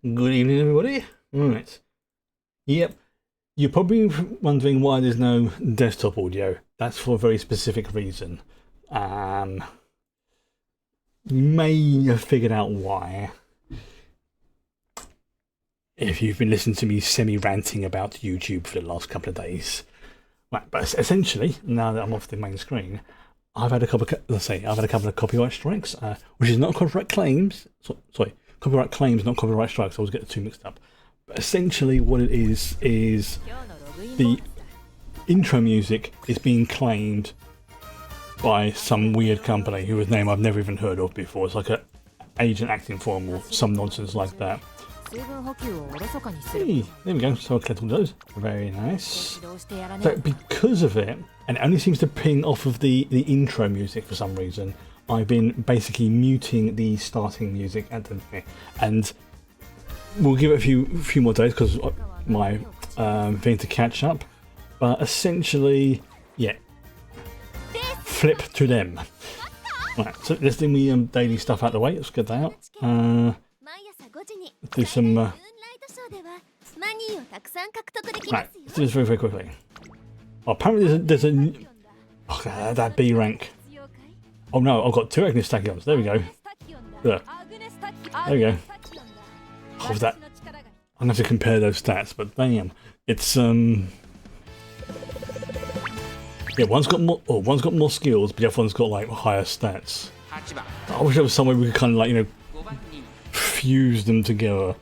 Good evening, everybody. Right. Yep. You're probably wondering why there's no desktop audio. That's for a very specific reason. You may have figured out why if you've been listening to me semi-ranting about YouTube for the last couple of days. Right, but essentially, now that I'm off the main screen, I've had a couple of copyright strikes, which is not copyright claims. Sorry, copyright claims, not copyright strikes. I always get the two mixed up. But essentially, what it is the intro music is being claimed by some weird company whose name I've never even heard of before. It's like an agent acting form or some nonsense like that. Hey, there we go. So I collect all those. Very nice. So because of it, and it only seems to ping off of the intro music for some reason, I've been basically muting the starting music at the thing. And we'll give it a few more days because my thing to catch up. But essentially, yeah, flip to them. Right, so let's do the daily stuff out of the way. Let's get that out. Do some. Right, let's do this very, very quickly. Oh, apparently there's a that B rank. Oh no, I've got two Agnes-tachyons. There we go. There we go. Oh, that. I'm gonna have to compare those stats, but damn, it's yeah, one's got more skills, but the other one's got like higher stats. I wish there was some way we could kind of like fuse them together.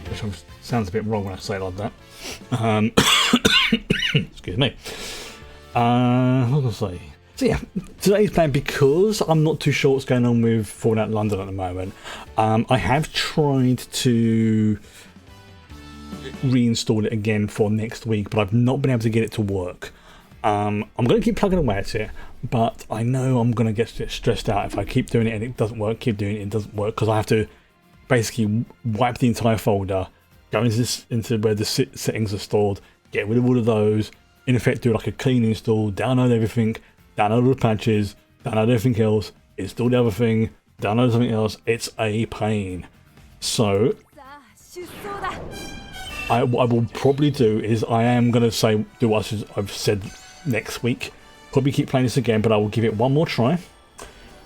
Which sounds a bit wrong when I say it like that. Excuse me. What was I say? So yeah, today's plan, because I'm not too sure what's going on with Fallout London at the moment. I have tried to reinstall it again for next week, but I've not been able to get it to work. I'm going to keep plugging away at it, but I know I'm going to get stressed out if I keep doing it and it doesn't work, keep doing it and it doesn't work, because I have to basically wipe the entire folder, go into where the settings are stored, get rid of all of those, in effect do like a clean install, download everything, download all the patches, download everything else, install the other thing, download something else. It's a pain. So what I will probably do is I am going to do what I've said next week. Probably keep playing this again, but I will give it one more try.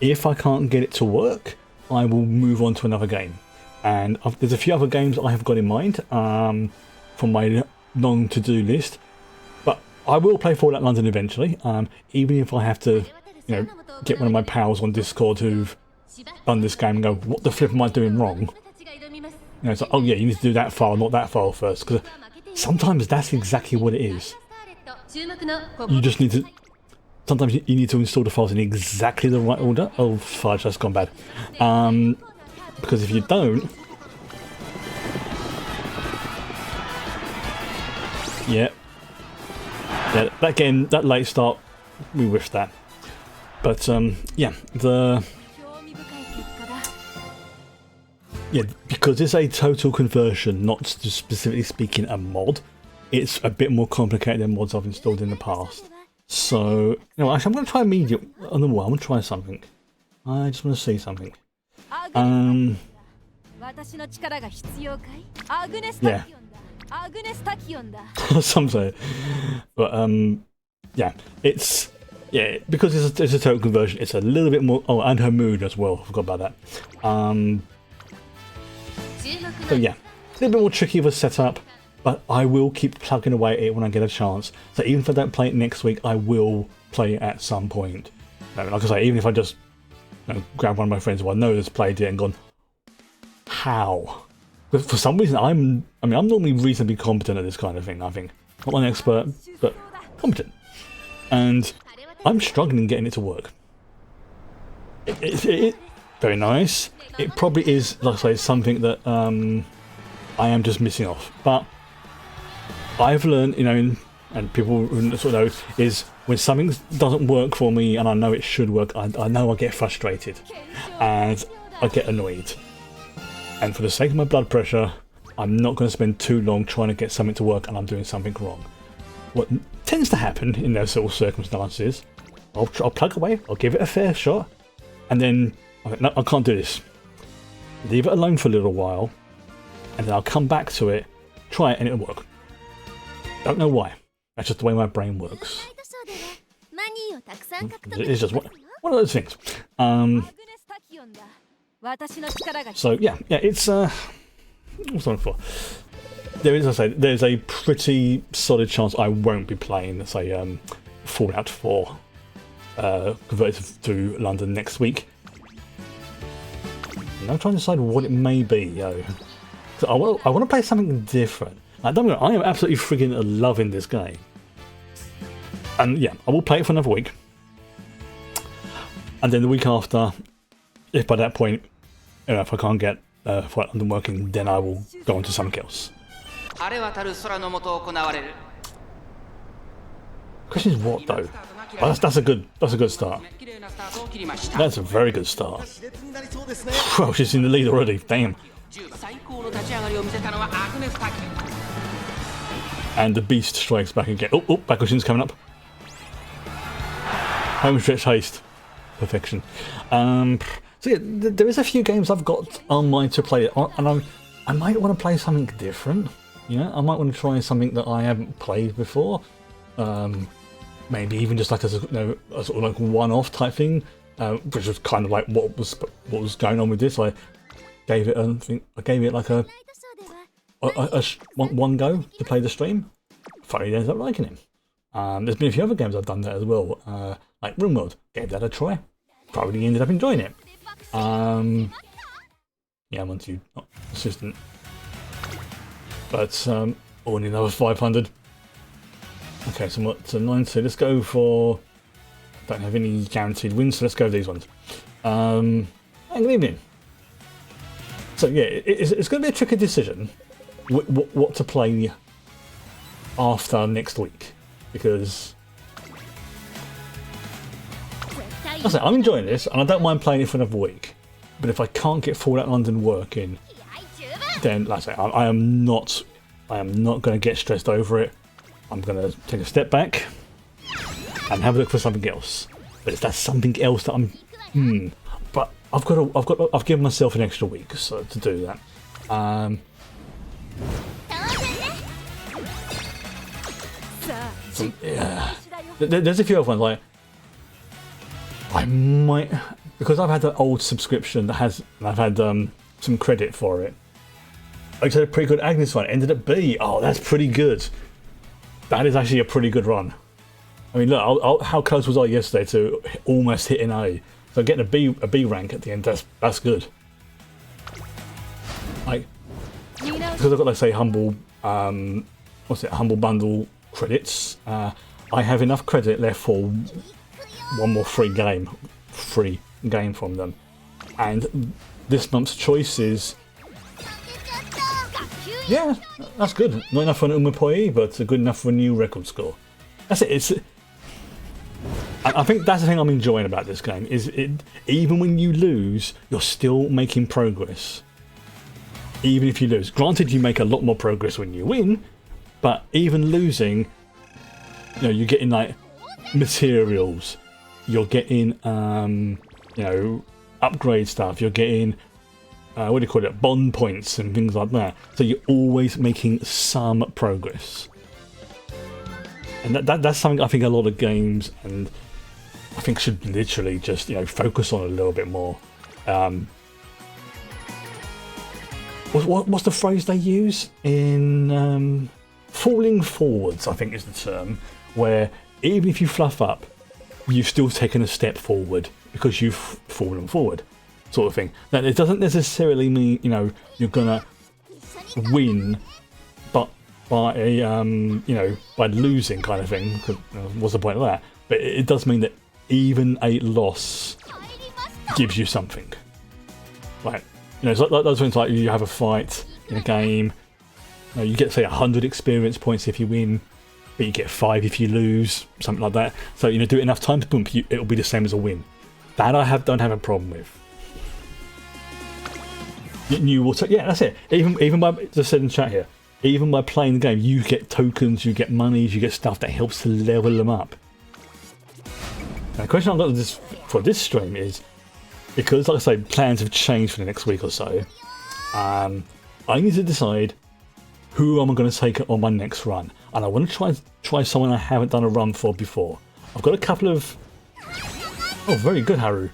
If I can't get it to work, I will move on to another game. And there's a few other games I have got in mind from my long to-do list. But I will play Fallout London eventually, even if I have to, get one of my pals on Discord who've done this game and go, what the flip am I doing wrong? It's like, oh yeah, you need to do that file, not that file first. Because sometimes that's exactly what it is. You just need to... Sometimes you need to install the files in exactly the right order. Oh, fudge, that's gone bad. Because if you don't... Yeah, again, that late start, we whiffed that. But, yeah, because it's a total conversion, not specifically speaking a mod, it's a bit more complicated than mods I've installed in the past. So, actually I'm going to try immediate on the wall. I'm going to try something. I just want to see something. Yeah. Some say. But, yeah, because it's a total conversion, it's a little bit more... Oh, and her mood as well, I forgot about that. So yeah, it's a little bit more tricky of a setup, but I will keep plugging away at it when I get a chance. So even if I don't play it next week, I will play it at some point. Like I say, even if I just grab one of my friends who I know has played it and gone, how? But for some reason, I'm normally reasonably competent at this kind of thing, I think. Not an expert, but competent. And I'm struggling getting it to work. Very nice. It probably is, like I say, something that I am just missing off. But I've learned, and people who sort of know, is when something doesn't work for me and I know it should work, I know I get frustrated and I get annoyed. And for the sake of my blood pressure, I'm not going to spend too long trying to get something to work and I'm doing something wrong. What tends to happen in those sort of circumstances, I'll plug away, I'll give it a fair shot, and then, no, I can't do this. Leave it alone for a little while, and then I'll come back to it, try it, and it'll work. Don't know why. That's just the way my brain works. It's just one of those things. So yeah, it's what's on for? There's a pretty solid chance I won't be playing, let's say, Fallout 4 converted to London next week. And I'm trying to decide what it may be, yo. So I want to play something different. I don't know. I am absolutely friggin' loving this game. And yeah, I will play it for another week. And then the week after, if by that point, if I can't get Fallout London working, then I will go on to something else. Question is what though? Oh, that's a good start. That's a very good start. Well, she's in the lead already. Damn. And the beast strikes back again. Oh, back question's coming up. Home stretch haste. Perfection. So yeah, there is a few games I've got on mind to play, and I might want to play something different. You know, I might want to try something that I haven't played before. Maybe even just like a sort of like one-off type thing, which was kind of like what was going on with this. I gave it like a one go to play the stream. Finally ended up liking it. There's been a few other games I've done that as well, like RimWorld. Gave that a try. Probably ended up enjoying it. Yeah, I'm on to assistant. But only another 500. Okay, so what's a 90? Let's go for. Don't have any guaranteed wins, so let's go with these ones. And good evening. So yeah, it's going to be a tricky decision what to play after next week, because I'm enjoying this and I don't mind playing it for another week. But if I can't get Fallout London working, then like I say, I am not going to get stressed over it. I'm going to take a step back and have a look for something else. But it's that something else that I'm. But I've given myself an extra week so to do that. So, yeah. There's a few other ones like I might, because I've had an old subscription that has, and I've had some credit for it. I said a pretty good Agnes one, ended at B. Oh, that's pretty good. That is actually a pretty good run. I mean, look, how close was I yesterday to almost hitting A? So getting a B rank at the end, that's good. Like, because I've got, like, say, humble bundle credits. I have enough credit left for one more free game from them, and this month's choice is. Yeah, that's good. Not enough for an Umamusume, but good enough for a new record score. That's it. I think that's the thing I'm enjoying about this game. Is it even when you lose, you're still making progress. Even if you lose, granted, you make a lot more progress when you win, but even losing, you know, you're getting like materials, you're getting upgrade stuff, you're getting. What do you call it? Bond points and things like that. So you're always making some progress, and that's something I think a lot of games and I think should literally just focus on a little bit more. What's the phrase they use in falling forwards? I think is the term, where even if you fluff up, you've still taken a step forward because you've fallen forward. Sort of thing. Now, it doesn't necessarily mean you're gonna win, but by by losing kind of thing. What's the point of that? But it does mean that even a loss gives you something. Like it's like those things, like you have a fight in a game. You get say 100 experience points if you win, but you get 5 if you lose, something like that. So do it enough times, boom, it'll be the same as a win. That I don't have a problem with. You will yeah, that's it. Even by, just said in chat here, even by playing the game, you get tokens, you get monies, you get stuff that helps to level them up. Now, the question I've got for this stream is, because like I say, plans have changed for the next week or so. I need to decide who am I going to take on my next run, and I want to try someone I haven't done a run for before. I've got a couple of... Oh, very good, Haru.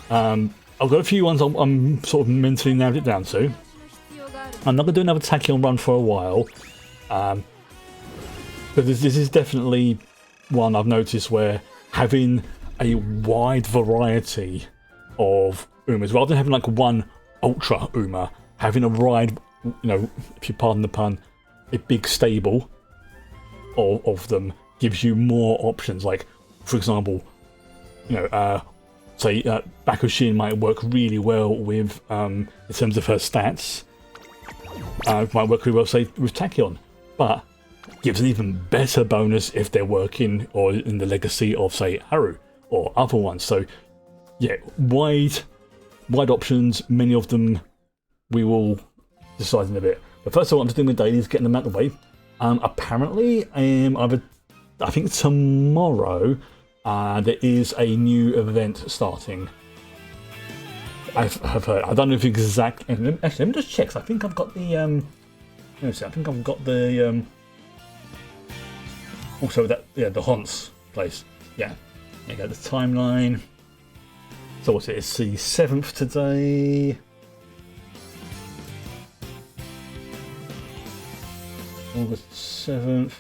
I've got a few ones I'm sort of mentally narrowed it down to. I'm not going to do another Tachyon run for a while. But this is definitely one I've noticed where having a wide variety of Umas, rather than having like one Ultra Uma, having a wide, you know, if you pardon the pun, a big stable of them gives you more options. Like, for example, you know, say Bakushin might work really well with, in terms of her stats, might work really well, say, with Tachyon, but gives an even better bonus if they're working or in the legacy of, say, Haru or other ones. So, yeah, wide options, many of them we will decide in a bit. But first of all, I'm just doing my dailies, getting them out of the way. Apparently, I think tomorrow, there is a new event starting. I've heard. I don't know if exactly. Actually, let me just check. I think I've got the. Let me see. I think I've got the. Also, that the Hans place. Yeah. There you go. The timeline. So what's it? It's the 7th today. August 7th.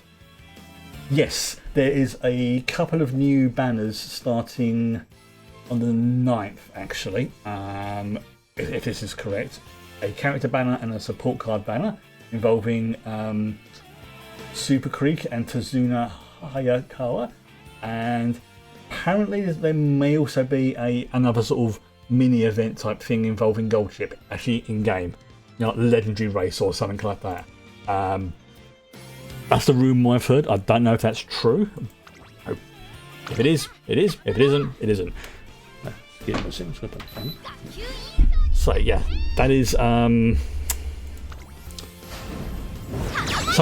Yes, there is a couple of new banners starting on the 9th, actually, if this is correct. A character banner and a support card banner involving Super Creek and Tazuna Hayakawa, and apparently there may also be another sort of mini event type thing involving Gold Chip, actually in game, you know, like the Legendary Race or something like that. That's the rumour I've heard. I don't know if that's true. If it is, it is. If it isn't, it isn't. So yeah, that is something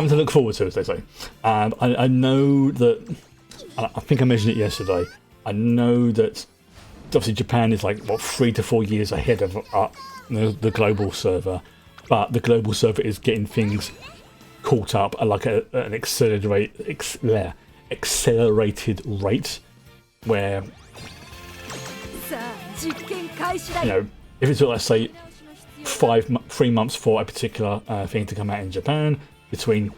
to look forward to, as they say. I know that. I think I mentioned it yesterday. I know that obviously Japan is like what 3 to 4 years ahead of the global server, but the global server is getting things caught up at like an accelerated rate, where you know, if it's let's say 3 months for a particular thing to come out in Japan between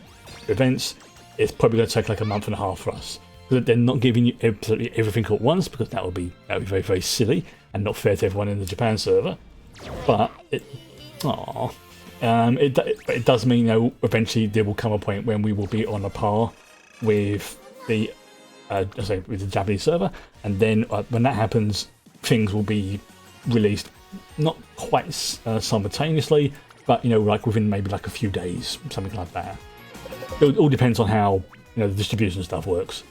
events, it's probably going to take like a month and a half for us. They're not giving you absolutely everything at once, because that would be very, very silly and not fair to everyone in the Japan server. But it does mean, you know, eventually there will come a point when we will be on a par with the with the Japanese server, and then when that happens, things will be released not quite simultaneously, but you know, like within maybe like a few days, something like that. It all depends on how, you know, the distribution stuff works.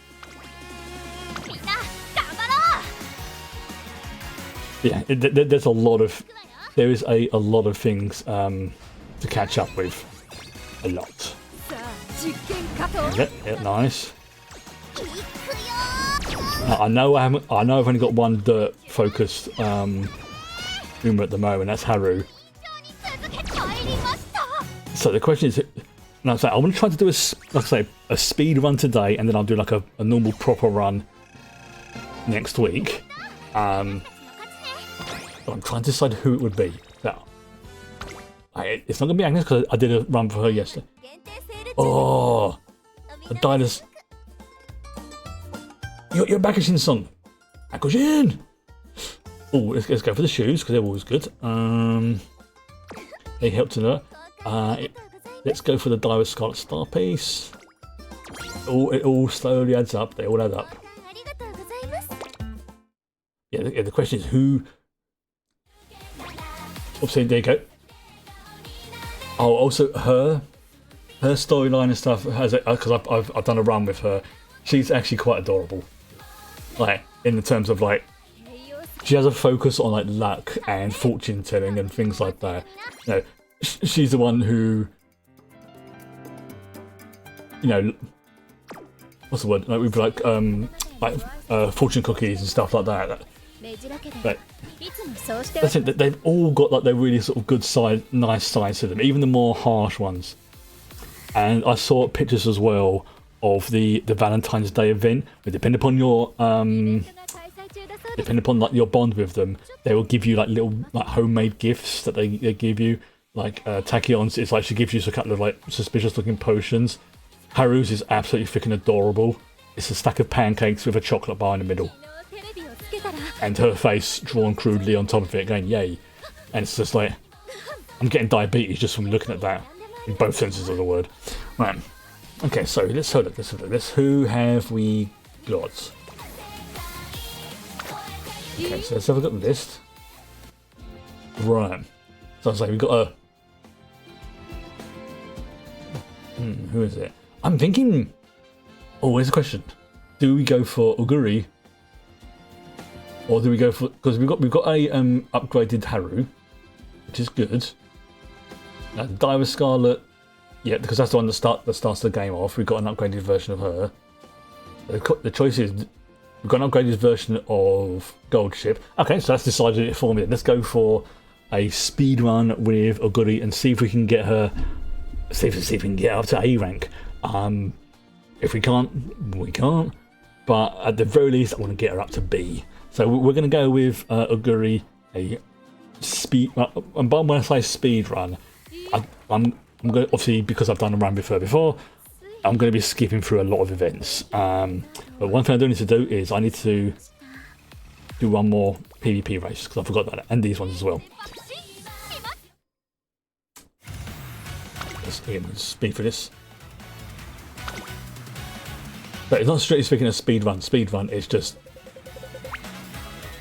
Yeah, there's a lot of things to catch up with. A lot. Yeah, nice. I know I've only got one dirt focused Uma at the moment. That's Haru. So the question is, I want to try to do a speed run today, and then I'll do like a normal proper run next week. I'm trying to decide who it would be. Now, it's not going to be Agnes, because I did a run for her yesterday. Oh, I died as... Your Bakushin song. Bakushin! Oh, let's go for the shoes, because they're always good. They helped in her. Let's go for the Die with Scarlet Star piece. It all slowly adds up. They all add up. Yeah, the question is who... Obviously, there you go. Oh, also her storyline and stuff has it, because I've done a run with her. She's actually quite adorable. Like, in the terms of like, she has a focus on like luck and fortune telling and things like that. You know, she's the one who, you know, what's the word? Like with like fortune cookies and stuff like that. But that's it. They've all got like their really sort of good side, nice sides to them, even the more harsh ones. And I saw pictures as well of the Valentine's Day event. But depending upon your like your bond with them, they will give you like little like homemade gifts that they give you. Like Tachyon's, it's like she gives you a couple of like suspicious looking potions. Haru's is absolutely freaking adorable. It's a stack of pancakes with a chocolate bar in the middle. And her face drawn crudely on top of it, going, yay. And it's just like, I'm getting diabetes just from looking at that, in both senses of the word. Right. Okay, so let's have a look. Who have we got? Okay, so let's have a look at the list. Right. So I was like, we've got a... who is it? I'm thinking... Oh, here's a question. Do we go for Oguri? Or do we go for... Because we've got a upgraded Haru, which is good. Diver Scarlet, yeah, because that's the one that starts the game off. We've got an upgraded version of her. The choice is we've got an upgraded version of Gold Ship. Okay, so that's decided it for me. Let's go for a speed run with Oguri and see if we can get her. See if we can get up to A rank. If we can't, we can't. But at the very least, I want to get her up to B. So we're going to go with Oguri, a speed. And when I say speed run, I'm going to, obviously because I've done a run with her before, I'm going to be skipping through a lot of events. But one thing I do need to do is I need to do one more PvP race because I forgot that, and these ones as well. Let's speed for this. But it's not strictly speaking a speed run. Speed run is just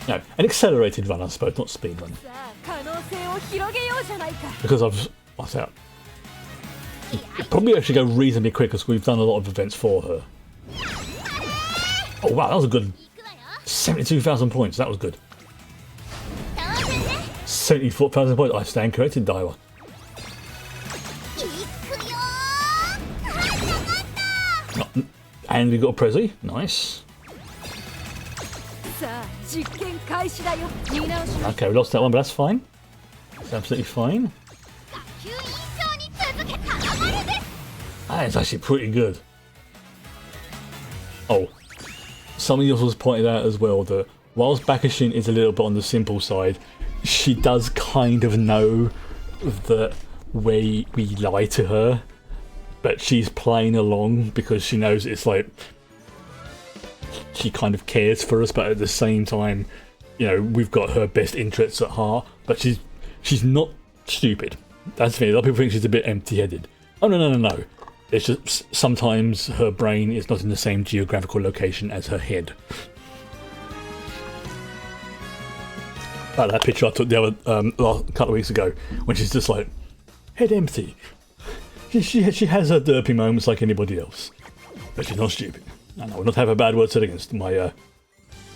no, an accelerated run, I suppose, not speed run. Because what's that? It probably actually go reasonably quick because we've done a lot of events for her. Oh wow, that was a good 72,000 points. That was good. 74,000 points. I stand corrected, Daiwa. And we got a Prezi. Nice. Okay, we lost that one, but that's fine. It's absolutely fine. That is actually pretty good. Oh, somebody else was pointed out as well that whilst Bakushin is a little bit on the simple side, she does kind of know that we lie to her, but she's playing along because she knows it's like she kind of cares for us, but at the same time, you know, we've got her best interests at heart. But she's not stupid. That's the thing. A lot of people think she's a bit empty-headed. Oh no. It's just sometimes her brain is not in the same geographical location as her head. Like that picture I took the other couple of weeks ago, when she's just like head empty. She has her derpy moments like anybody else, but she's not stupid. And I will not have a bad word said against my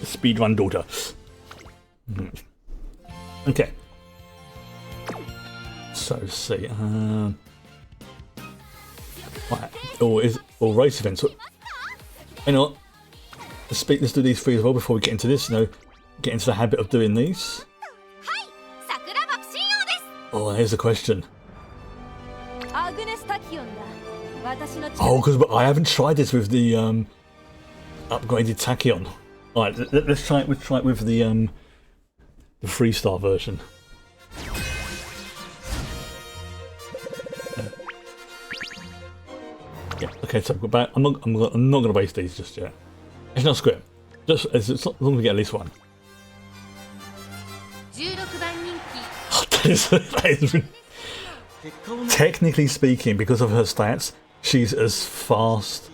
speedrun daughter. Okay. So let's see. Right. Or race events. You know what? Let's do these three as well before we get into this. You know, get into the habit of doing these. Oh, here's the question. Oh, because I haven't tried this with the upgraded Tachyon. Alright, let's try it. We'll try it with the freestar version. Yeah. Okay. So I'm not going to waste these just yet. It's not script. Just as long as we get at least one. Technically speaking, because of her stats, she's as fast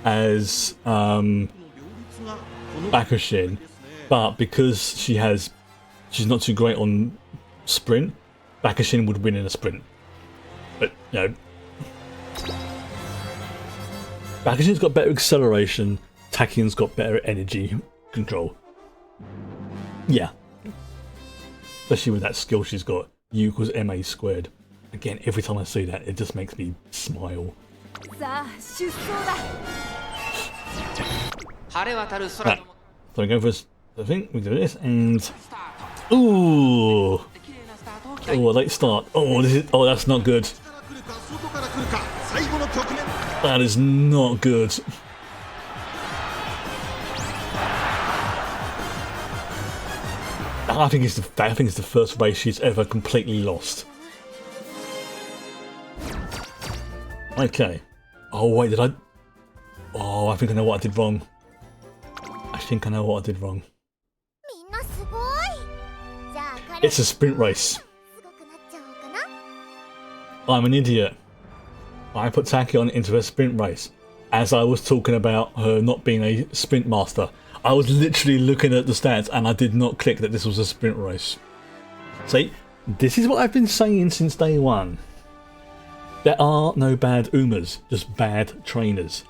as Bakushin, but because she's not too great on sprint, Bakushin would win in a sprint. But you know, Bakushin's got better acceleration, Tachyon's got better energy control. Yeah. Especially with that skill she's got, U equals MA squared. Again, every time I see that, it just makes me smile. Right. So I'm going for I think we do this and ooh, oh, a late start. Oh, this is that's not good. That is not good. I think it's the first race she's ever completely lost. Okay. Oh wait, did I? Oh, I think I know what I did wrong. I think I know what I did wrong. It's a sprint race. I'm an idiot. I put Tachyon into a sprint race as I was talking about her not being a sprint master. I was literally looking at the stats and I did not click that this was a sprint race. See, this is what I've been saying since day one. There are no bad Umas, just bad trainers.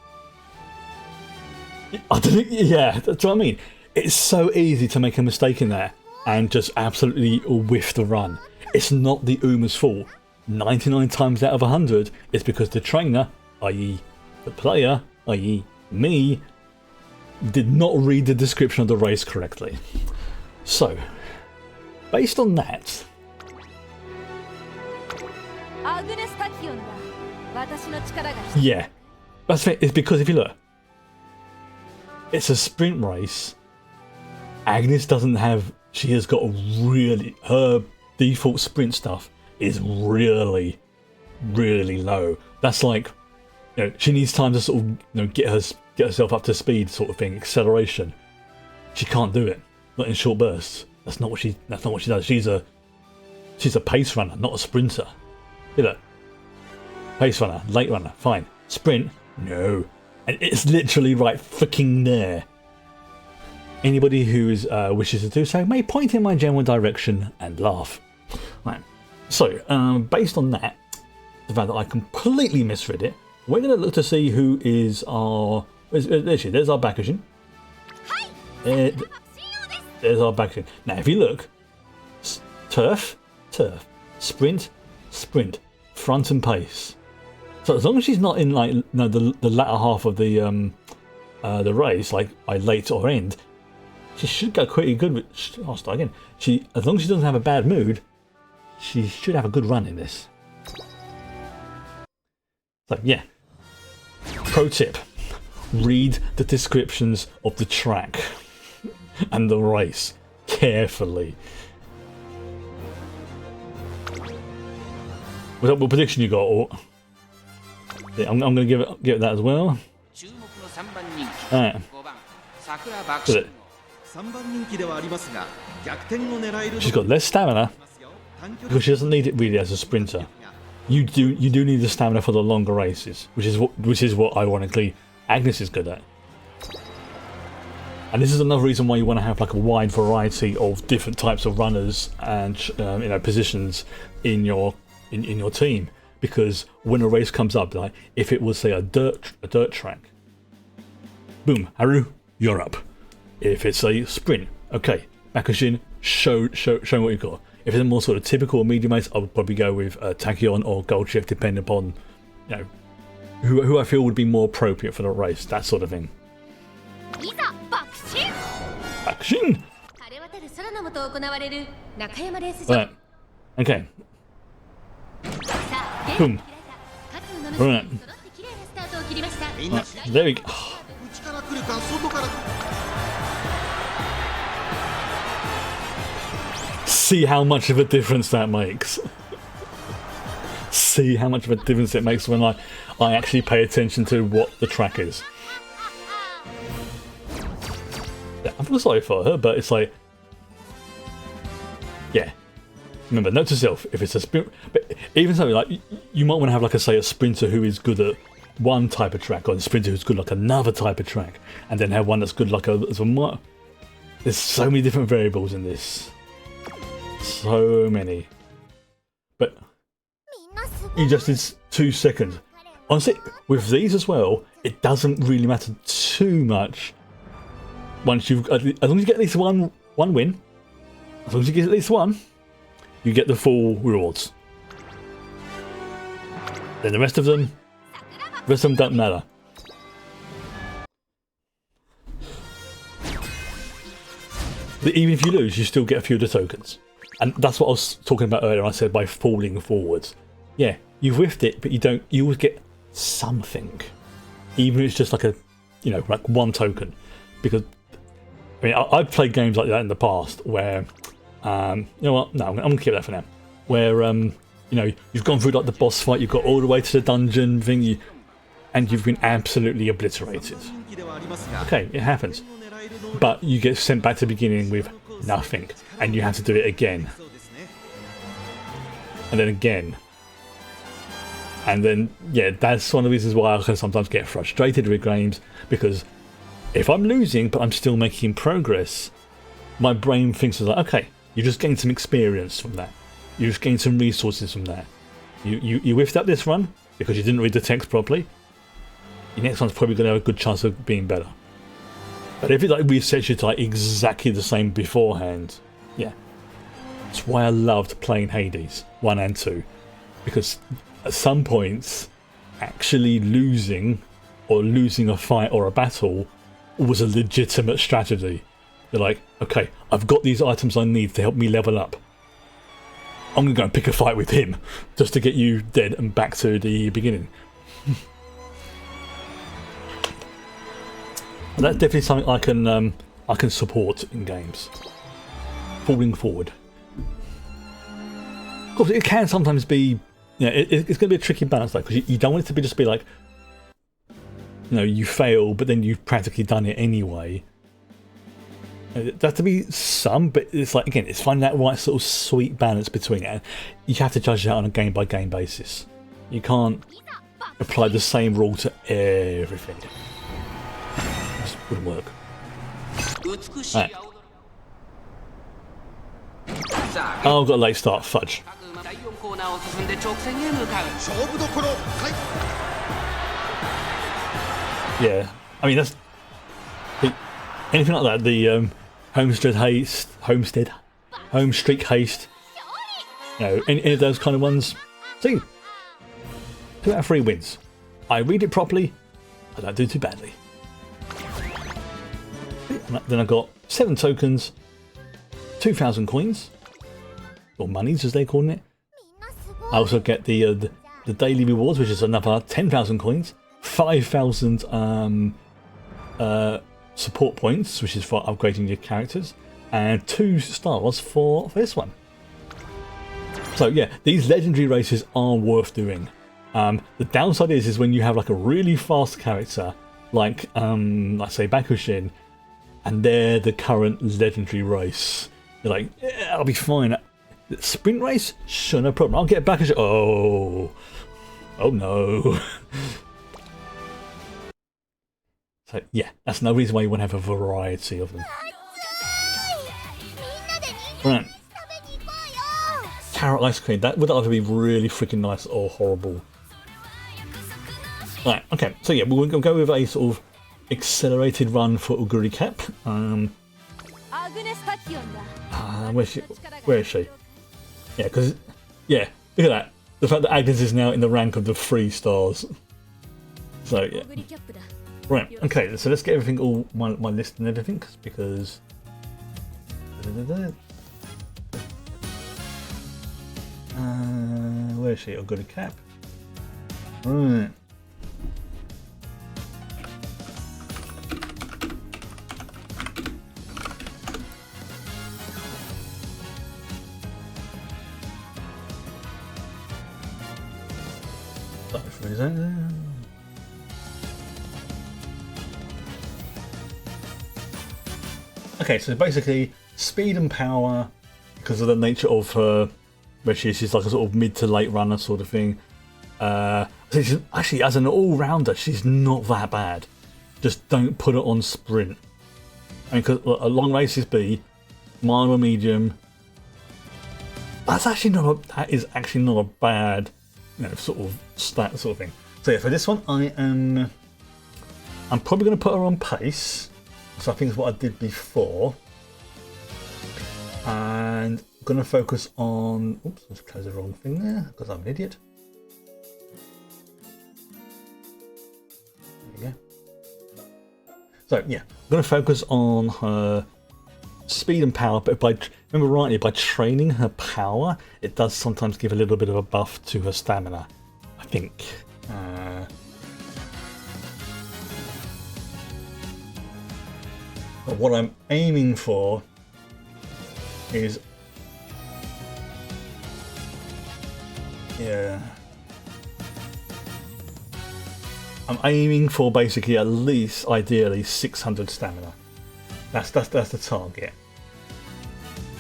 I don't, yeah, that's what I mean. It's so easy to make a mistake in there and just absolutely whiff the run. It's not the Uma's fault. 99 times out of 100, it's because the trainer, i.e. the player, i.e. me, did not read the description of the race correctly. So, based on that, yeah, that's it. It's because if you look, it's a sprint race. Agnes doesn't have. She has got a really. Her default sprint stuff is really, really low. That's like, you know, she needs time to sort of, get herself up to speed, sort of thing. Acceleration. She can't do it. Not in short bursts. That's not what she does. She's a pace runner, not a sprinter. You know, pace runner, late runner, fine. Sprint, no. And it's literally right freaking there. Anybody who wishes to do so may point in my general direction and laugh. Right. So, based on that, the fact that I completely misread it, we're going to look to see who is our. There's our Bakushin. There's our Bakushin. Now, if you look, turf, sprint, front and pace. So as long as she's not in like the latter half of the race, like by late or end, she should go pretty good. I'll start again. As long as she doesn't have a bad mood, she should have a good run in this. So yeah. Pro tip: read the descriptions of the track and the race carefully. What prediction you got? Or yeah, I'm going to give it that as well. Alright. She's got less stamina because she doesn't need it really as a sprinter. You do need the stamina for the longer races, which is what ironically Agnes is good at. And this is another reason why you want to have like a wide variety of different types of runners and positions in your team, because when a race comes up, like if it was say a dirt track, boom, Haru, you're up. If it's a sprint, okay, Bakushin, show me what you've got. If it's a more sort of typical medium race, I would probably go with Tachyon or Goldchef, depending upon who I feel would be more appropriate for the race, that sort of thing. Bakushin. Right. Okay. Boom. Right. There we go. See how much of a difference that makes. See how much of a difference it makes when I actually pay attention to what the track is. Yeah, I feel sorry for her, but it's like, yeah. Remember, note to self, if it's a sprint, but even something like, you might want to have like a sprinter who is good at one type of track, or a sprinter who's good like another type of track, and then have one that's good like there's so many different variables in this. So many. But you just did 2 seconds. Honestly, with these as well, it doesn't really matter too much. As long as you get at least one win, as long as you get at least one, you get the full rewards. Then the rest of them don't matter. Even if you lose, you still get a few of the tokens. And that's what I was talking about earlier. I said by falling forwards. Yeah, you've whiffed it, but you always get something. Even if it's just like like one token. Because, I mean, I've played games like that in the past where, you know what? No, I'm going to keep that for now. Where, you've gone through like the boss fight, you've got all the way to the dungeon thing, and you've been absolutely obliterated. Okay, it happens. But you get sent back to the beginning with nothing, and you have to do it again. And then again. And then, yeah, that's one of the reasons why I can sometimes get frustrated with games, because if I'm losing but I'm still making progress, my brain thinks like, okay, you just gained some experience from that. You just gained some resources from that. You whiffed up this run because you didn't read the text properly. Your next one's probably going to have a good chance of being better. But if it like resets you to like exactly the same beforehand, yeah. That's why I loved playing Hades 1 and 2. Because at some points, actually losing a fight or a battle was a legitimate strategy. You're like, okay, I've got these items I need to help me level up. I'm going to go and pick a fight with him just to get you dead and back to the beginning. And that's definitely something I can support in games. Falling forward. Of course, it can sometimes be, it's going to be a tricky balance though, because you don't want it to just be like, you fail, but then you've practically done it anyway. There has to be some, but it's like, again, it's finding that right sort of sweet balance between it. You have to judge that on a game-by-game basis. You can't apply the same rule to everything. It just wouldn't work. Right. Oh, I've got a late start. Fudge. Yeah, I mean, that's... anything like that, the Homestead Haste, any of those kind of ones. See, 2 out of 3 wins. I read it properly, I don't do too badly. Then I got 7 tokens, 2,000 coins, or monies as they're calling it. I also get the daily rewards, which is another 10,000 coins, 5,000 support points, which is for upgrading your characters, and 2 stars for this one. So yeah, these legendary races are worth doing. The downside is when you have like a really fast character, like let's say Bakushin, and they're the current legendary race. You're like, yeah, I'll be fine. Sprint race? Sure, no problem. I'll get Bakushin. Oh no. So yeah, that's no reason why you want to have a variety of them. Right. Carrot ice cream. That would either be really freaking nice or horrible. Right, okay. So yeah, we're going to go with a sort of accelerated run for Uguri Cap. Where is she? Yeah, because, yeah, look at that. The fact that Agnes is now in the rank of the 3 stars. So yeah. Right, okay, so let's get everything, all my list and everything, because... where is she? I've got a cap. Right. Okay, so basically speed and power, because of the nature of her, where she's like a sort of mid to late runner sort of thing. She's, actually, as an all-rounder, she's not that bad. Just don't put it on sprint. I mean, because a long race is B, mile or medium. That is actually not a bad, sort of stat sort of thing. So yeah, for this one, I'm probably going to put her on pace. So I think it's what I did before. And I'm going to focus on... Oops, let's close the wrong thing there, because I'm an idiot. There we go. So yeah, I'm going to focus on her speed and power, but remember rightly, by training her power, it does sometimes give a little bit of a buff to her stamina, I think. But what I'm aiming for is, yeah, I'm aiming for basically at least, ideally, 600 stamina. That's the target.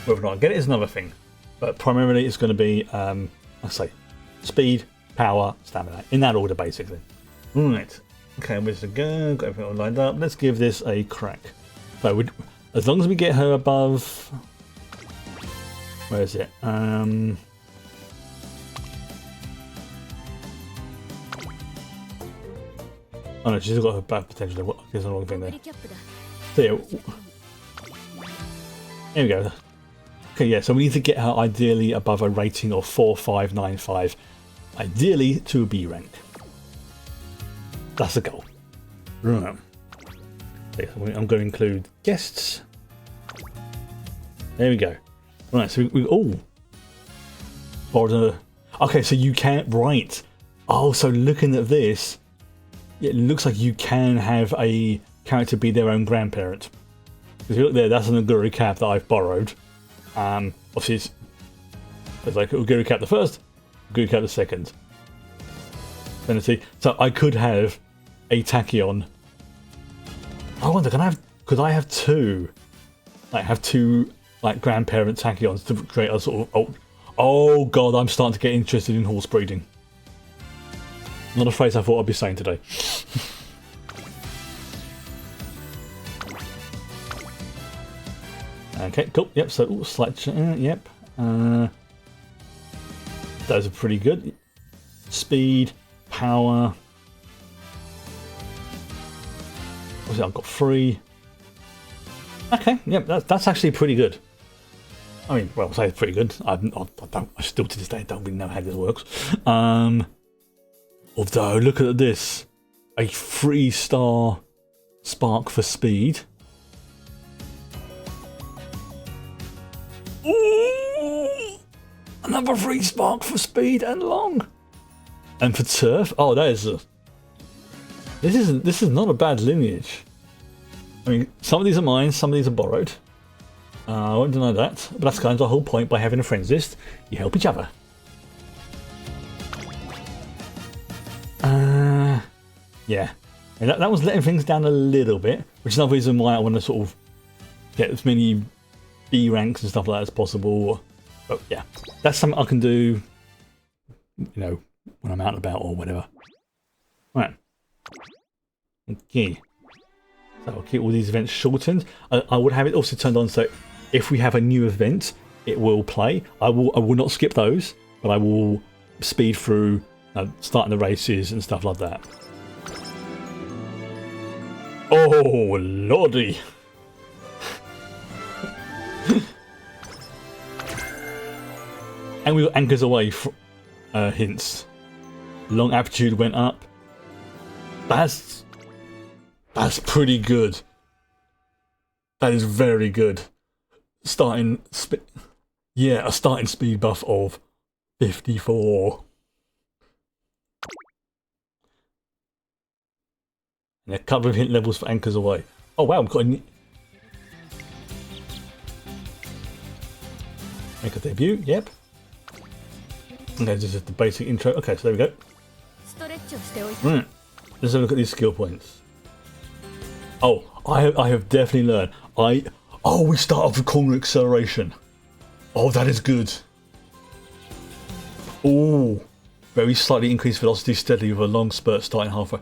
Whether or not I get it is another thing, but primarily it's going to be, I say, speed, power, stamina, in that order basically. Right. Okay, where's the go? Got everything all lined up. Let's give this a crack. So, as long as we get her above, where is it? Oh no, she's got her bad potential. There's the wrong thing there. So yeah, here we go. Okay, yeah, so we need to get her ideally above a rating of 4595, ideally to a B rank. That's the goal. Right. So I'm going to include guests. There we go. Right, so we border. Okay, so you can't, right. Oh, so looking at this, it looks like you can have a character be their own grandparent. If you look there, that's an Aguri cap that I've borrowed. Obviously, it's like Aguri cap the first, Aguri cap the second. So I could have a Tachyon. I wonder, could I have two? Like have two like grandparent Tachyons to create a sort of oh god, I'm starting to get interested in horse breeding. Not a phrase I thought I'd be saying today. Okay, cool. Yep. So slight. Yep. Those are pretty good. Speed, power. I've got 3. Okay, yep, that's actually pretty good. I mean, well, I'll say it's pretty good. I still to this day don't really know how this works. Although, look at this. A 3-star spark for speed. Ooh! Another 3 spark for speed and long. And for turf, oh, that is this is not a bad lineage. I mean, some of these are mine, some of these are borrowed. I won't deny that, but that's kind of the whole point. By having a friends list, you help each other. Yeah, and that was letting things down a little bit, which is another reason why I want to sort of get as many B ranks and stuff like that as possible. But yeah, that's something I can do, you know, when I'm out and about or whatever. Right. Okay. So I'll keep all these events shortened. I would have it also turned on so if we have a new event, it will play. I will not skip those, but I will speed through starting the races and stuff like that. Oh lordy! And we got anchors away hints. Long aptitude went up. That's pretty good. That is very good. A starting speed buff of 54. And a couple of hint levels for anchors away. Oh wow, I've got a anchor debut, yep. Okay, this is the basic intro. Okay, so there we go. Right, let's have a look at these skill points. Oh, I have definitely learned. We start off with corner acceleration. Oh, that is good. Oh, very slightly increased velocity steadily with a long spurt starting halfway.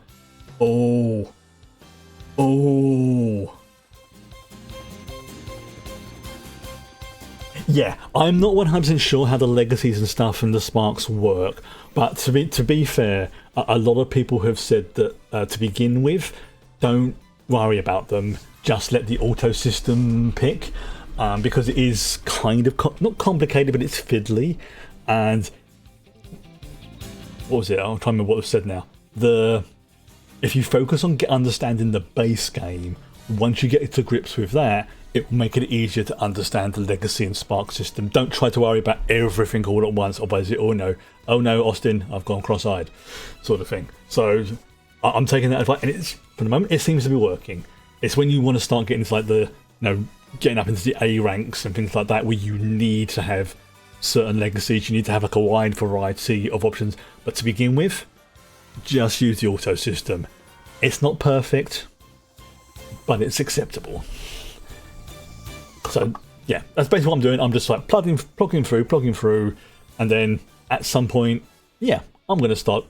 Oh. Yeah, I'm not 100% sure how the legacies and stuff and the sparks work, but to be fair, a lot of people have said that to begin with, don't worry about them. Just let the auto system pick, because it is kind of not complicated, but it's fiddly. And what was it? I'll try and remember what was said now. If you focus on understanding the base game, once you get to grips with that, it will make it easier to understand the legacy and spark system. Don't try to worry about everything all at once, otherwise oh no, Austin, I've gone cross-eyed, sort of thing. So I'm taking that advice, and it's, for the moment, it seems to be working. It's when you want to start getting into like the, getting up into the A ranks and things like that, where you need to have certain legacies, you need to have like a wide variety of options. But to begin with, just use the auto system. It's not perfect, but it's acceptable. So yeah, that's basically what I'm doing. I'm just like plugging through, and then at some point, yeah, I'm going to start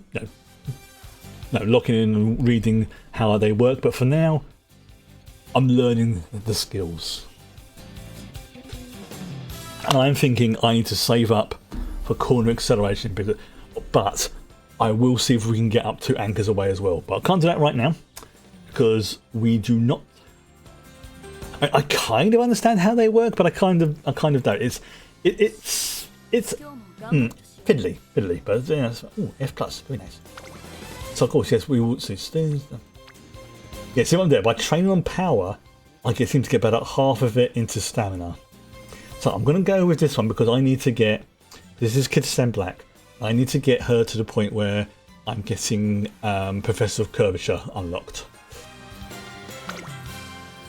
looking in and reading how they work. But for now, I'm learning the skills. And I'm thinking I need to save up for corner acceleration, but I will see if we can get up to anchors away as well. But I can't do that right now because we do not. I kind of understand how they work, but I kind of don't. It's fiddly, but yeah. F plus, very nice. So of course, yes, we will see. Yeah, see what I'm doing? By training on power, I seem to get about half of it into stamina. So I'm going to go with this one because I need to get... This is Kitsune Black. I need to get her to the point where I'm getting Professor of Curvature unlocked.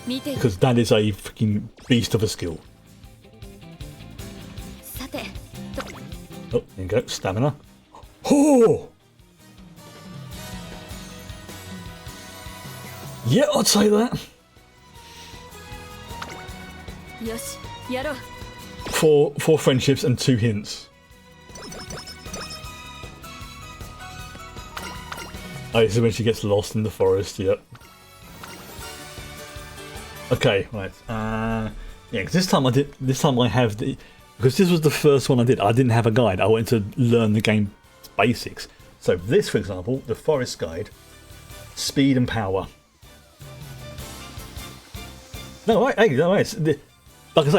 Because that is a freaking beast of a skill. Oh, there you go. Stamina. Oh! Yeah, I'd say that. Four friendships and 2 hints. Oh, this is when she gets lost in the forest, yep. Okay, right. Yeah, because this time I have the... Because this was the first one I did. I didn't have a guide. I wanted to learn the game basics. So this, for example, the forest guide, speed and power. No, like I say,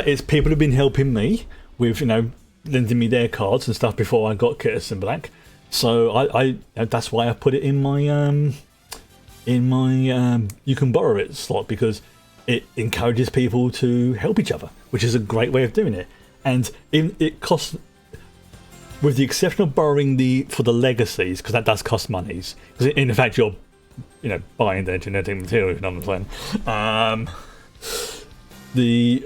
it's people who've been helping me with, lending me their cards and stuff before I got Kitsune Black. So I that's why I put it in my you can borrow it slot, because it encourages people to help each other, which is a great way of doing it. And it costs, with the exception of borrowing for the legacies, because that does cost monies. Because in fact you're buying their genetic material, if you know what I'm saying. The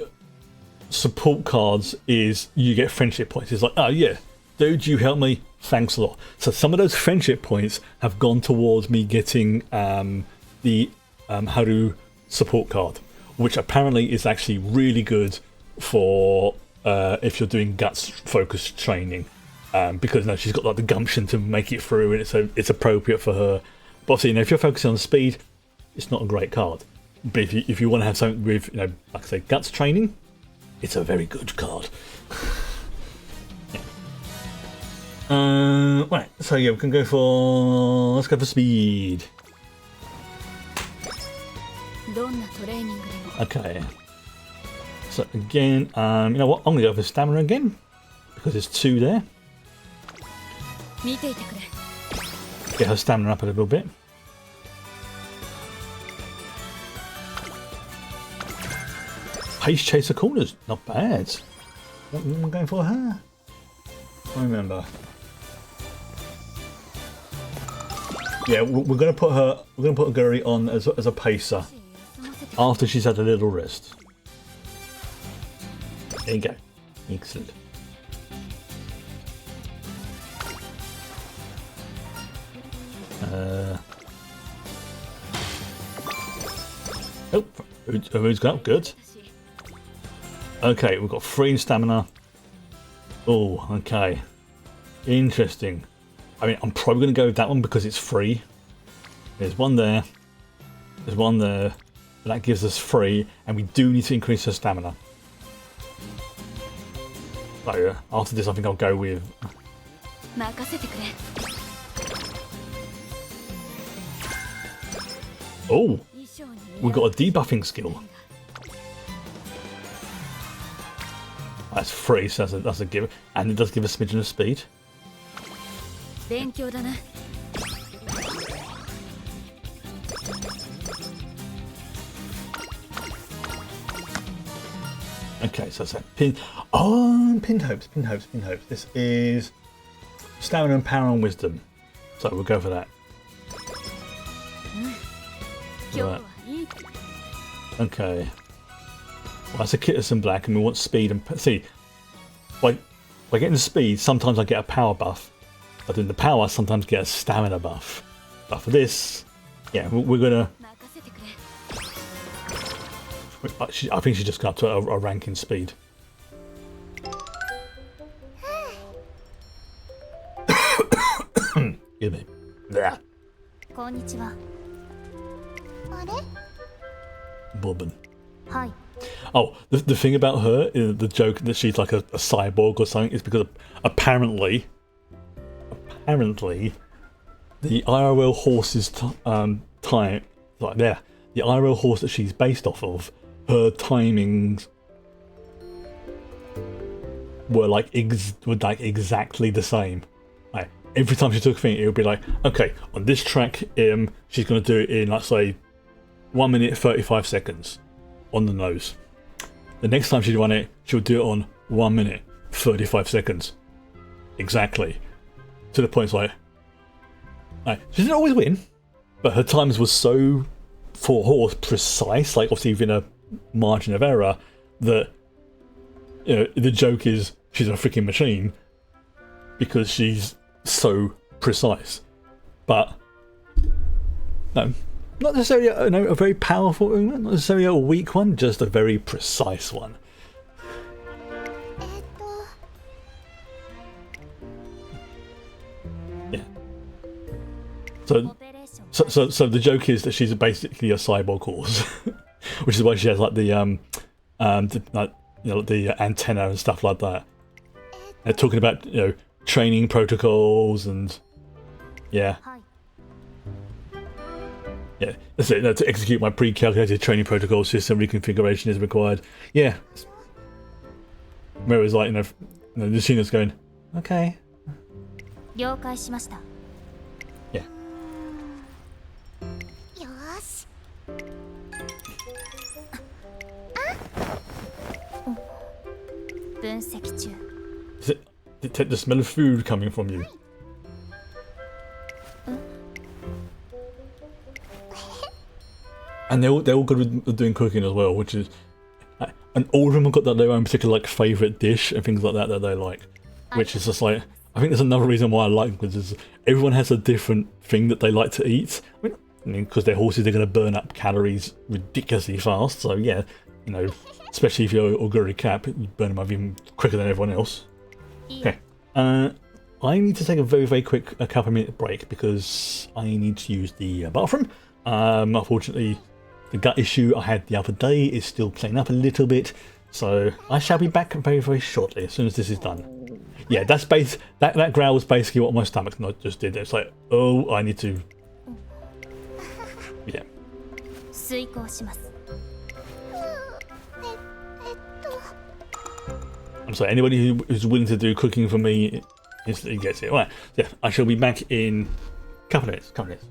support cards is you get friendship points. It's like, oh yeah, dude, you helped me, thanks a lot. So some of those friendship points have gone towards me getting the Haru support card, which apparently is actually really good for if you're doing guts focused training, because she's got like the gumption to make it through, and it's appropriate for her. But obviously, if you're focusing on speed, it's not a great card. But if you want to have something with, like I say, guts training, it's a very good card. Yeah. Right, so yeah, we can go for... Let's go for speed. Okay. So again, you know what? I'm going to go for stamina again, because there's 2 there. Get her stamina up a little bit. Pace chaser corners, not bad. What am I going for her? I remember. Yeah, we're going to put her. We're going to put Guri on as a pacer after she's had a little rest. There you go. Excellent. Oh, who's got good? Okay, we've got 3 in stamina. Oh, okay. Interesting. I mean, I'm probably going to go with that one because it's free. There's 1 there. There's 1 there. That gives us 3, and we do need to increase her stamina. So, after this, I think I'll go with... Oh! We've got a debuffing skill. That's free, so that's a give, and it does give a smidgen of speed. Okay, so that's pin. Oh, pin hopes. This is stamina and power and wisdom. So we'll go for that. Right. Okay. Well, that's a Kitterson Black, and we want speed and see. By getting the speed, sometimes I get a power buff, but in the power, I sometimes get a stamina buff. But for this, yeah, we're gonna. I think she just got to a rank in speed. Excuse me. Yeah. Bobbin. Hi. Oh, the thing about her, the joke that she's like a cyborg or something, is because apparently, the IRL horse's time, like there, the IRL horse that she's based off of, her timings were like exactly the same. Like every time she took a thing, it would be like, okay, on this track, she's gonna do it in, let's say, 1 minute 35 seconds on the nose. The next time she'd run it, she'll do it on 1 minute 35 seconds. Exactly. To the point it's like she didn't always win, but her times were so for horse precise, like obviously within a margin of error, that the joke is she's a freaking machine because she's so precise. But no, not necessarily a very powerful one, not necessarily a weak one, just a very precise one. Yeah. So the joke is that she's basically a cyborg horse, which is why she has like the antenna and stuff like that. They're talking about training protocols and yeah. Yeah, that's it. No, to execute my pre-calculated training protocol, system reconfiguration is required. Yeah. Whereas, like, the machine is going, okay. Yeah. Is it detect the smell of food coming from you? And they're all good with doing cooking as well, which is, and all of them have got their own particular like favourite dish and things like that they like, which is just like, I think there's another reason why I like them, because everyone has a different thing that they like to eat. I mean, because they're horses, they're going to burn up calories ridiculously fast. So yeah, especially if you're Oguri Cap, you burn them up even quicker than everyone else. Okay, I need to take a very, very quick a couple of minute break because I need to use the bathroom. Unfortunately, the gut issue I had the other day is still playing up a little bit, so I shall be back very, very shortly as soon as this is done. Yeah, that growl was basically what my stomach just did. It's like, oh, I need to. Yeah. I'm sorry, anybody who's willing to do cooking for me instantly gets it. Right, yeah, I shall be back in a couple of minutes.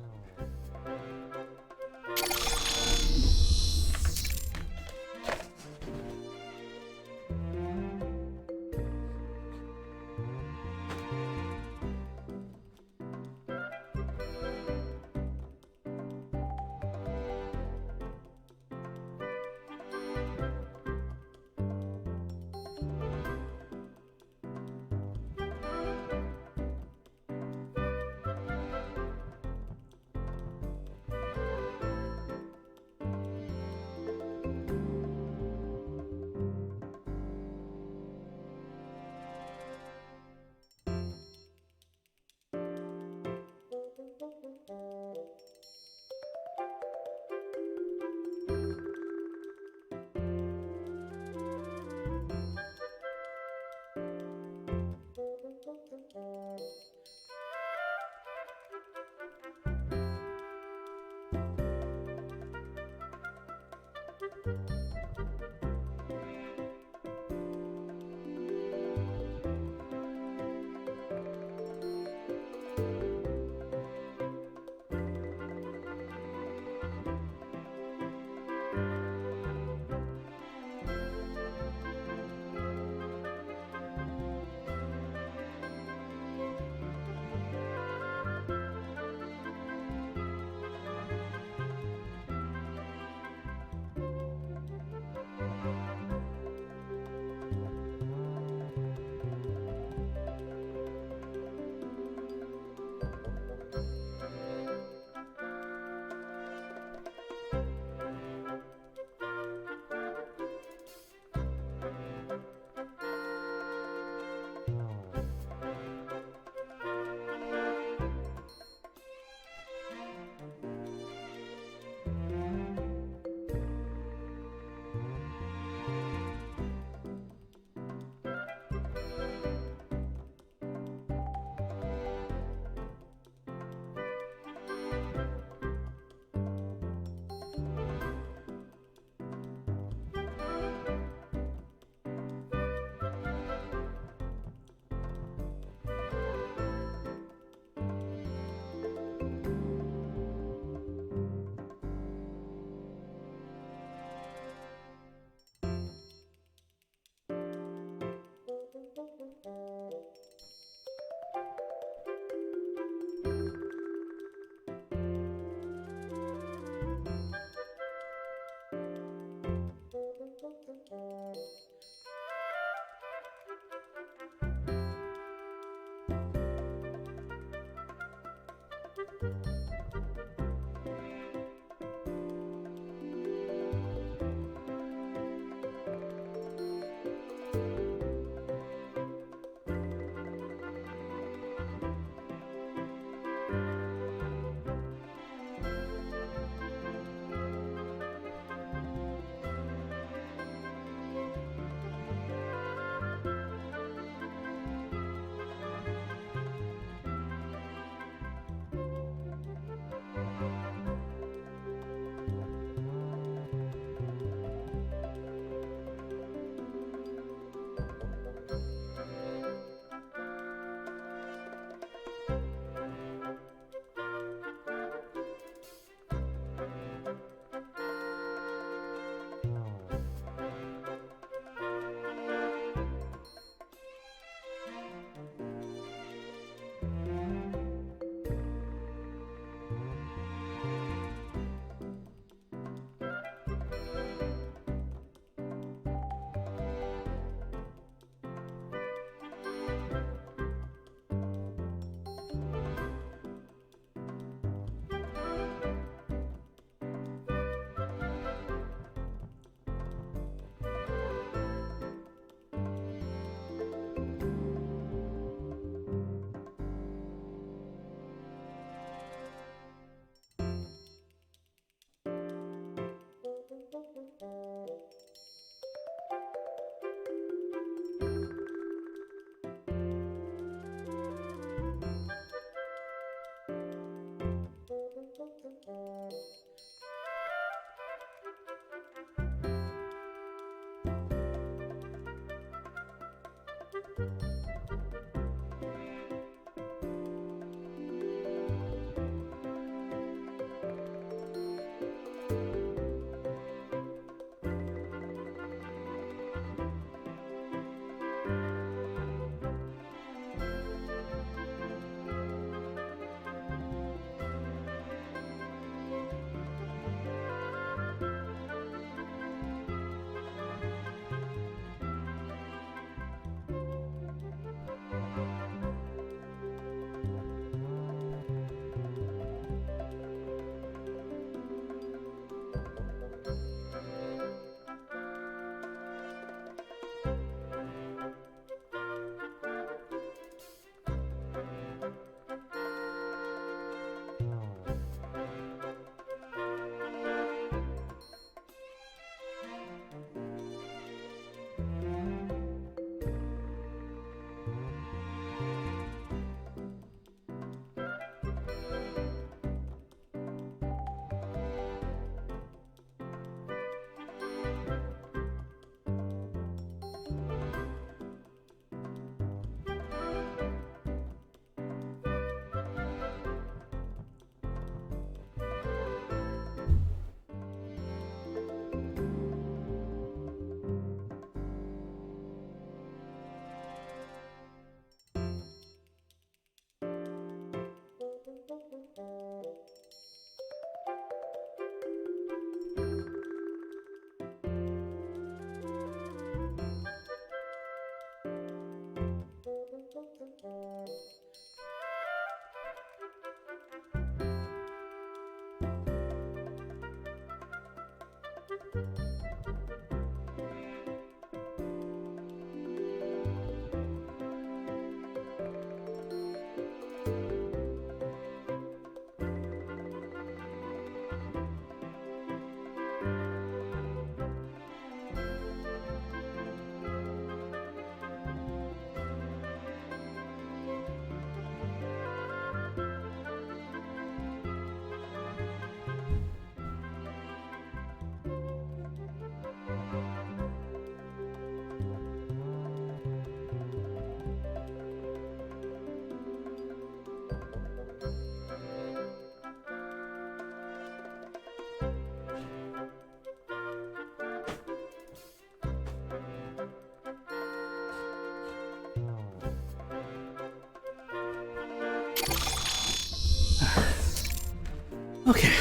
Okay,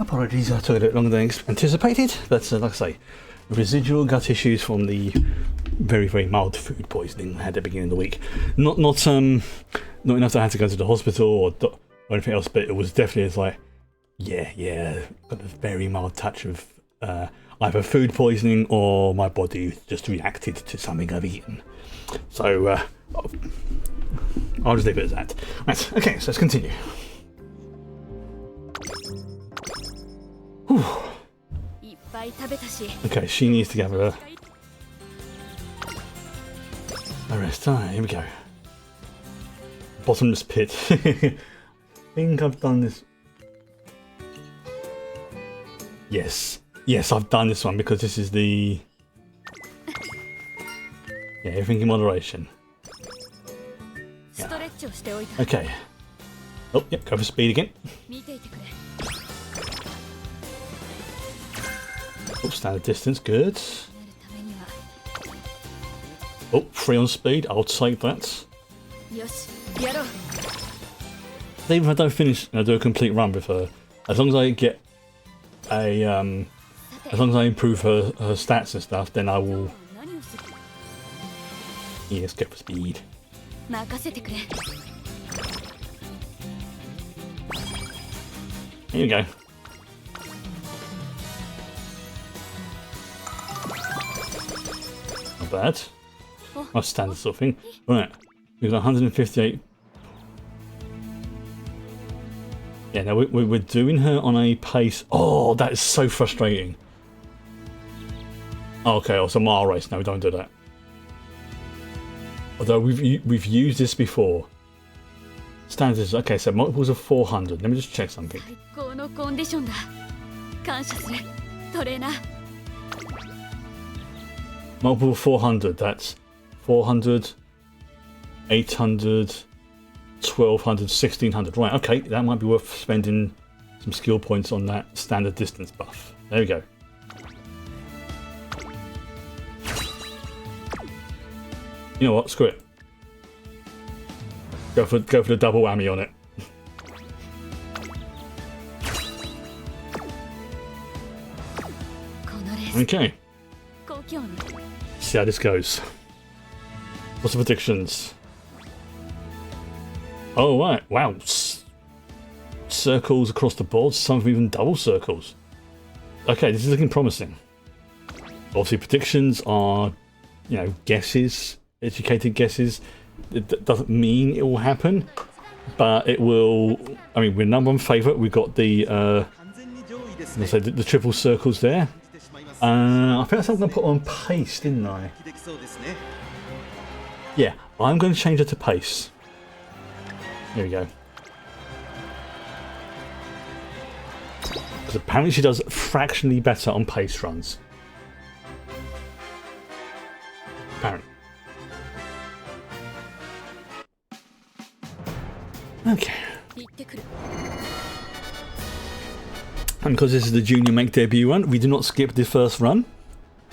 apologies, I took a bit longer than anticipated, but like I say, residual gut issues from the very, very mild food poisoning I had at the beginning of the week. Not enough that I had to go to the hospital or anything else, but it was definitely like, yeah, got a very mild touch of either food poisoning or my body just reacted to something I've eaten. So I'll just leave it as that. Right, okay, so let's continue. Whew. Okay, she needs to have a rest. Alright, here we go. Bottomless pit. I think I've done this. Yes, I've done this one because this is the... Yeah, everything in moderation. Yeah. Okay. Oh, yep, go for speed again. Oh, standard distance, good. Oh, 3 on speed, I'll take that. Even if I don't finish, do a complete run with her, as long as I get a, as long as I improve her stats and stuff, then I will. Yes, go for speed. Here we go. Not bad. That's standard sort of thing. Right, we've got 158. Yeah, now we're doing her on a pace. Oh, that is so frustrating. Oh, okay, it's a mile race. No, don't do that. Although we've used this before. Standards. Okay, so multiples of 400. Let me just check something. Multiple 400. That's 400 800, 1200, 1600. Right, okay, that might be worth spending some skill points on that standard distance buff. There we go. You know what? Screw it. Go for the double whammy on it. Okay. See how this goes. What's the predictions? Oh right, wow. Circles across the board, some of them even double circles. Okay, this is looking promising. Obviously predictions are, you know, guesses, educated guesses. It doesn't mean it will happen, but it will. I mean, we're number one favourite. We've got the let's say the triple circles there. I think I'm going to put on pace, didn't I? Yeah, I'm going to change it to pace. Here we go. Because apparently she does fractionally better on pace runs. Apparently. Okay. And because this is the Junior Make debut run, we do not skip the first run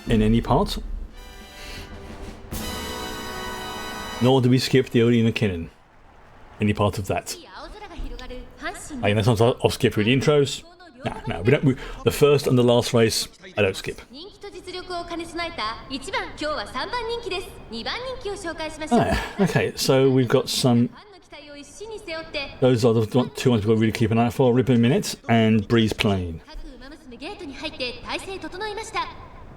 in any part. Nor do we skip the Arena Kinnin. Any part of that. Again, sometimes I'll skip through the intros. No, we don't. The first and the last race, I don't skip. Okay, so we've got some. Those are the two ones we've got to really keep an eye out for: Ribbon Minute and Breeze Plain.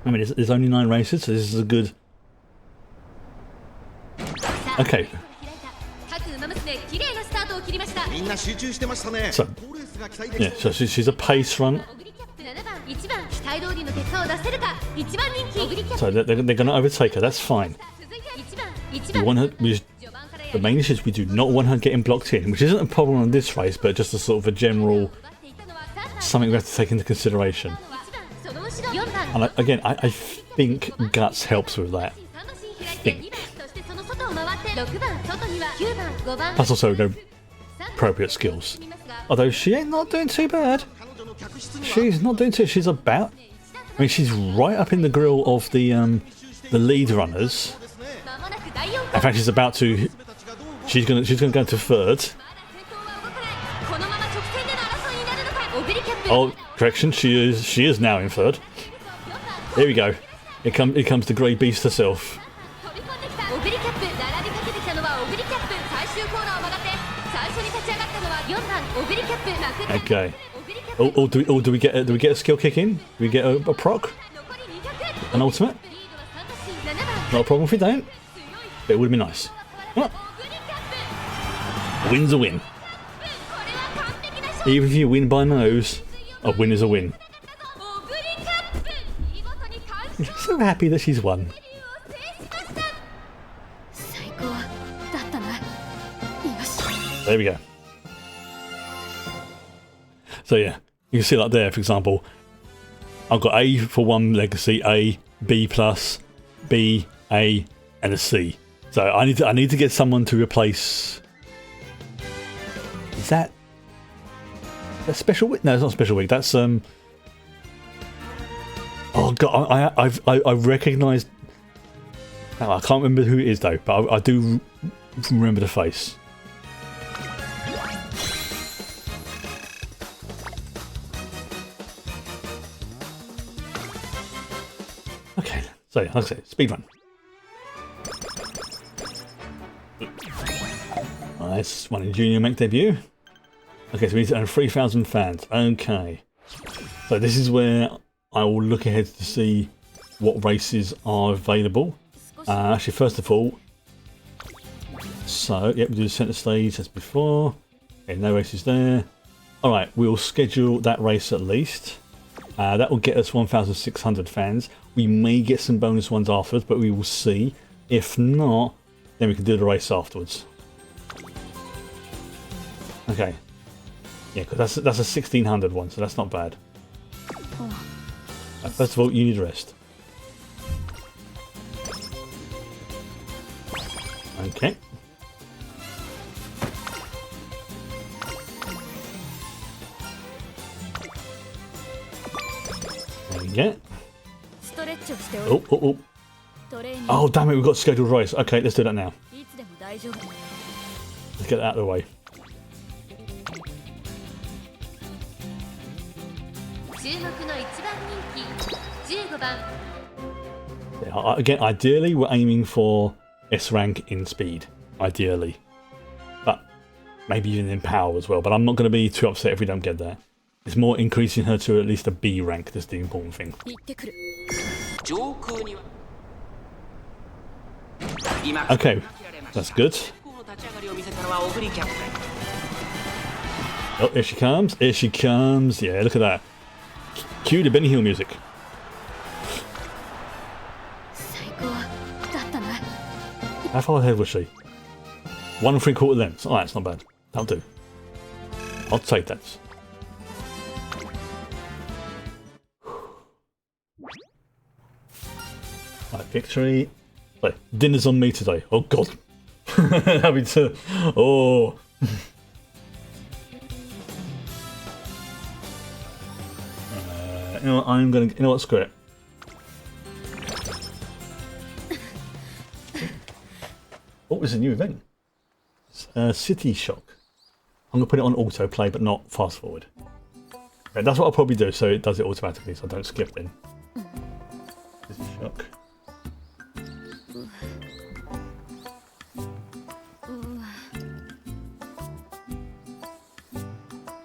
I mean, there's only 9 races, so this is a good. Okay. So, yeah, so she's a pace run. So they're going to overtake her, that's fine. We want her, the main issue is we do not want her getting blocked in, which isn't a problem on this race, but just a sort of a general something we have to take into consideration. And again, I think Guts helps with that. I think. Plus also no appropriate skills. Although she ain't not doing too bad. She's not doing too. She's about. I mean, she's right up in the grill of the lead runners. In fact, she's about to. She's gonna go into third. Oh, correction. She is now in third. Here we go. Here comes the grey beast herself. Okay. Oh, do we get a skill kick in? Do we get a proc? An ultimate? Not a problem if we don't. But it would be nice. Oh. Win's a win. Even if you win by nose, a win is a win. I'm so happy that she's won. There we go. So yeah, you can see like there, for example, I've got A for one legacy, A, B plus, B, A, and a C. So I need to get someone to replace. Is that a special week? No, it's not a special week. That's Oh god, I recognised. Oh, I can't remember who it is though, but I do remember the face. Okay, so like I said, speedrun. Nice one in Junior Make debut. Okay, so we need to earn 3,000 fans. Okay, so this is where I will look ahead to see what races are available. Actually, first of all, so yep, we do the centre stage as before. Okay, no races there. All right, we'll schedule that race at least. That will get us 1,600 fans. We may get some bonus ones afterwards, but we will see. If not, then we can do the race afterwards. Okay. Yeah, because that's a 1,600 one, so that's not bad. First of all, you need rest. Okay. Yeah. Oh, oh, oh. Oh, damn it, we've got scheduled race. Okay, let's do that now. Let's get that out of the way. Yeah, again, ideally, we're aiming for S rank in speed. Ideally. But maybe even in power as well. But I'm not going to be too upset if we don't get that. It's more increasing her to at least a B rank that's the important thing. Okay, that's good. Oh, here she comes. Here she comes. Yeah, look at that. Cue the Benny Hill music. How far ahead was she? 1 3/4 lengths. Alright, it's not bad. That'll do. I'll take that. Right, victory. Right, dinner's on me today. Oh god. Having to. Oh. You know what, I'm gonna. You know what, screw it. Oh, it's a new event. City Shock. I'm gonna put it on autoplay, but not fast forward. Okay, that's what I'll probably do, so it does it automatically, so I don't skip in. City Shock.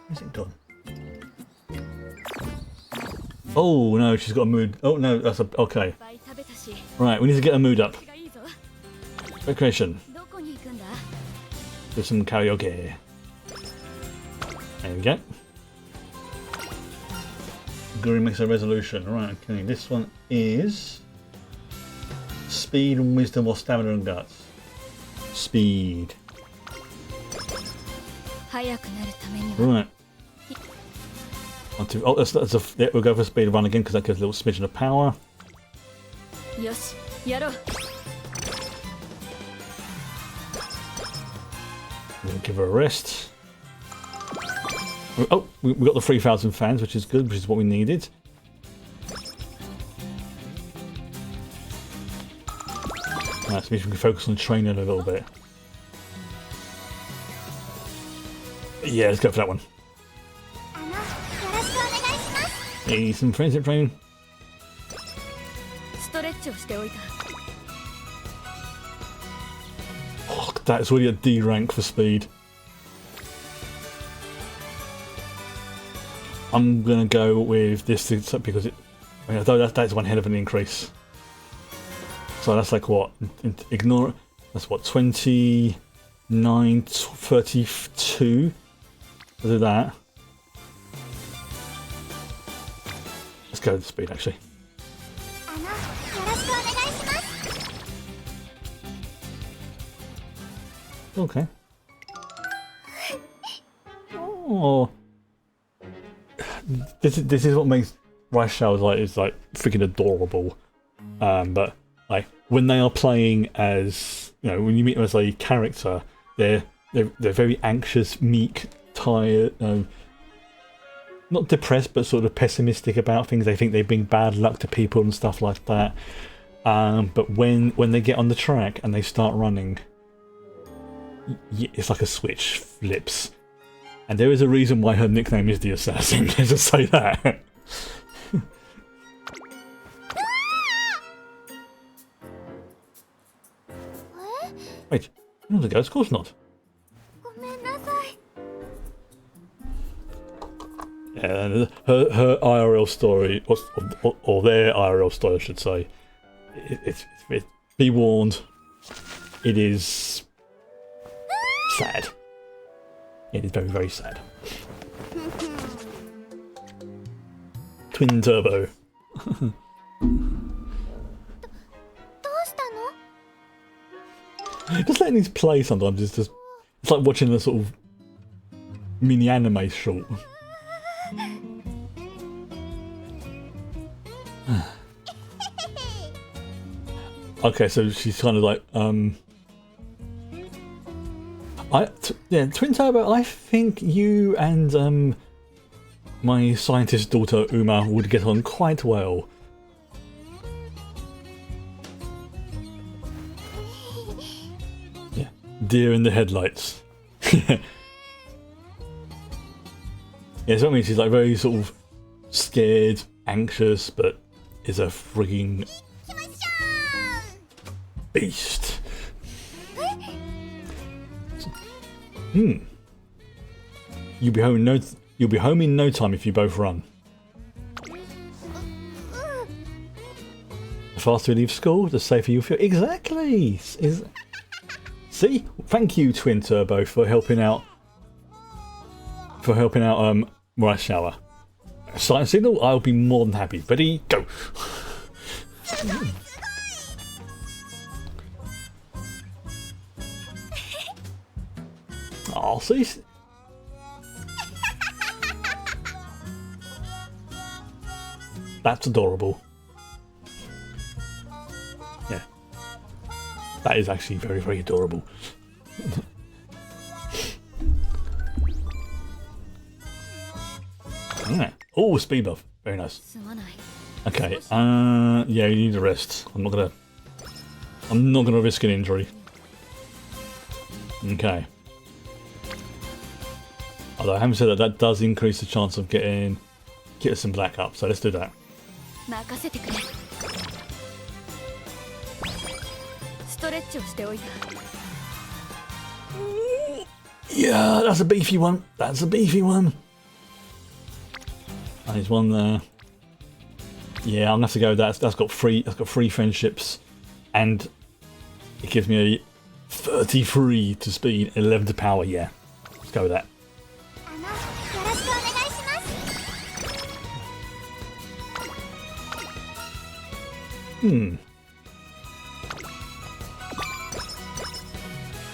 Where's it gone? Oh no, she's got a mood. Oh no, that's a okay. Right, we need to get a mood up. Recreation. Do some karaoke. There we go. Guru makes a resolution. Right, okay. This one is speed and wisdom or stamina and guts. Speed. Right. Oh, yeah, we'll go for speed run again because that gives a little smidgen of power. We'll give her a rest. Oh, we got the 3,000 fans, which is good, which is what we needed. Right, so we can focus on training a little bit. Yeah, let's go for that one. Hey, some friendship training. Oh, that's really a D rank for speed. I'm gonna go with this because that's one hell of an increase. So that's like what? Ignore it. That's what? 29, 32. I'll do that. Let's go to speed actually. Okay. Oh. This is what makes Rice Showers like freaking adorable. But like when they are playing as, you know, when you meet them as a character, they're very anxious, meek, tired, not depressed, but sort of pessimistic about things. They think they bring bad luck to people and stuff like that. But when they get on the track and they start running, it's like a switch flips. And there is a reason why her nickname is the Assassin. Let's just say that. Wait, you want to go? Of course not. Yeah, her IRL story, or their IRL story, I should say. Be warned, it is sad. It is very, very sad. Twin turbo. Just letting these play sometimes is just, it's like watching a sort of mini anime short. Okay, so she's kind of like, yeah, Twin Turbo, I think you and my scientist daughter Uma would get on quite well. Yeah, deer in the headlights. Yeah, so I mean, she's like very sort of scared, anxious, but is a frigging beast. You'll be home in no time if you both run. The faster you leave school, the safer you feel. Exactly. See, thank you, Twin Turbo, for helping out. Rice Shower. Silent signal. I'll be more than happy. Ready, go. Oh, see. That's adorable. Yeah. That is actually very, very adorable. Alright. Oh, speed buff. Very nice. Okay. Yeah, you need a rest. I'm not gonna risk an injury. Okay. Although I haven't said that, that does increase the chance of getting some black up, so let's do that. Yeah, that's a beefy one. That's a beefy one. There's one there. Yeah, I'm gonna have to go with that. That's got three friendships, and it gives me a 33 to speed, 11 to power. Yeah, let's go with that.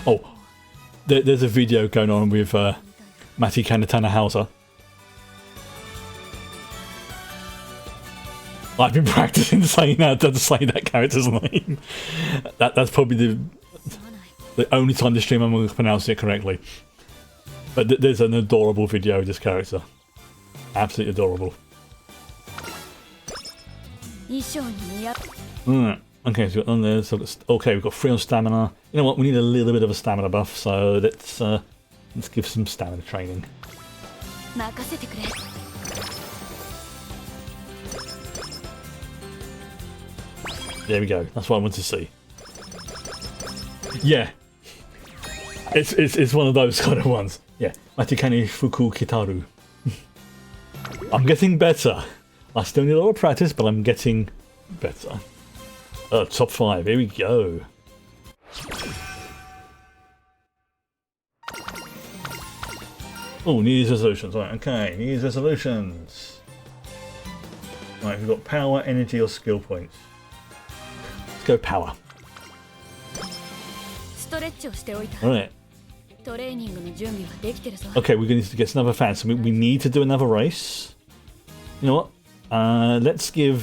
Oh, there's a video going on with Mati Kanatana Hauser. I've been practicing saying that character's name. That's probably the only time this stream I'm going to pronounce it correctly. But there's an adorable video of this character. Absolutely adorable. Okay, so on there. So okay, we've got 3 on stamina. You know what? We need a little bit of a stamina buff, so let's give some stamina training. There we go. That's what I want to see. Yeah, it's one of those kind of ones. Yeah, Matikani Fuku Kitaru. I'm getting better. I still need a lot of practice, but I'm getting better. Top 5. Here we go. Oh, New Year's resolutions. Right, okay. New Year's resolutions. Right, we've got power, energy, or skill points. Let's go power. Alright. Okay, we're going to get another fan, so we need to do another race. You know what? Let's do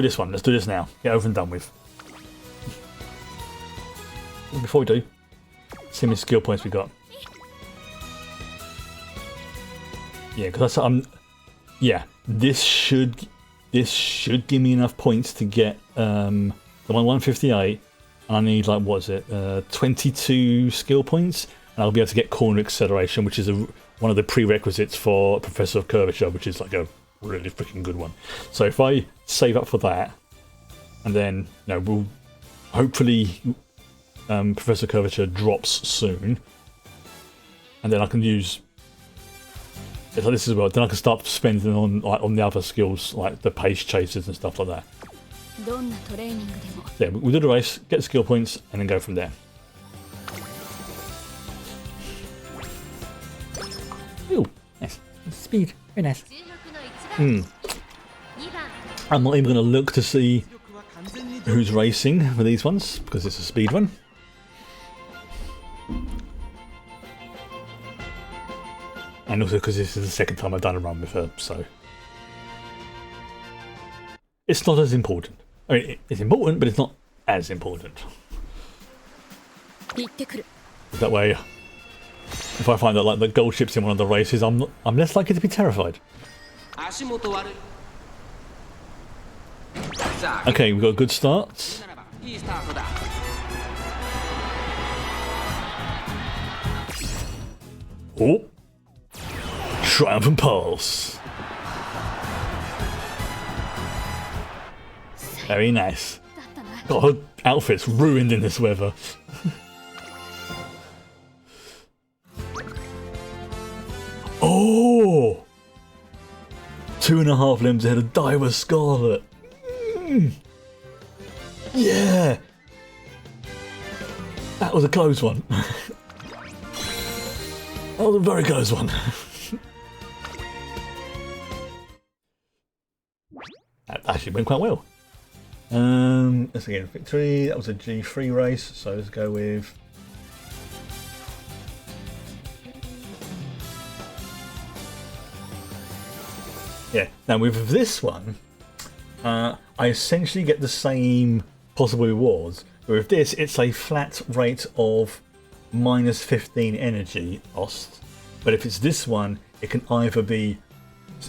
this one. Let's do this now. Get over and done with. Before we do, see how many skill points we got. Yeah, because yeah, this should give me enough points to get the 158, and I need, like, what is it, 22 skill points, and I'll be able to get corner acceleration, which is one of the prerequisites for Professor of Curvature, which is like a really freaking good one. So if I save up for that, and then, you know, we'll hopefully Professor Curvature drops soon, and then I can use it like this as well. Then I can start spending on the other skills, like the pace chasers and stuff like that. Yeah, we'll do the race, get the skill points, and then go from there. Ooh, nice. Speed, very nice. I'm not even going to look to see who's racing for these ones, because it's a speed run. And also because this is the second time I've done a run with her, so it's not as important. I mean, it's important, but it's not as important. That way, if I find that, like, the gold ship's in one of the races, I'm less likely to be terrified. Okay, we've got a good start. Oh! Triumphant Pulse. Very nice. Got her outfits ruined in this weather. Oh! 2.5 limbs ahead of Diver Scarlet. Yeah! That was a close one. That was a very close one. That actually went quite well. Let's again, victory. That was a G3 race, so let's go with. Yeah, now with this one, I essentially get the same possible rewards. But with this, it's a flat rate of -15 energy lost. But if it's this one, it can either be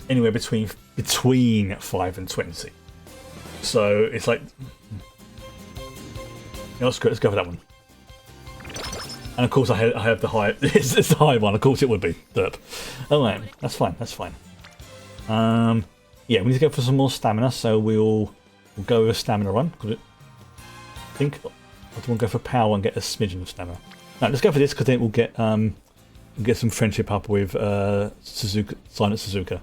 anywhere between 5 and 20. So it's like, let's go for that one. And of course, I have the high. It's the high one. Of course, it would be derp. Oh, right, that's fine. That's fine. Yeah, we need to go for some more stamina. So we'll go with a stamina run. I think I want to go for power and get a smidgen of stamina. No, let's go for this because then we'll get some friendship up with Suzuka, Silent Suzuka.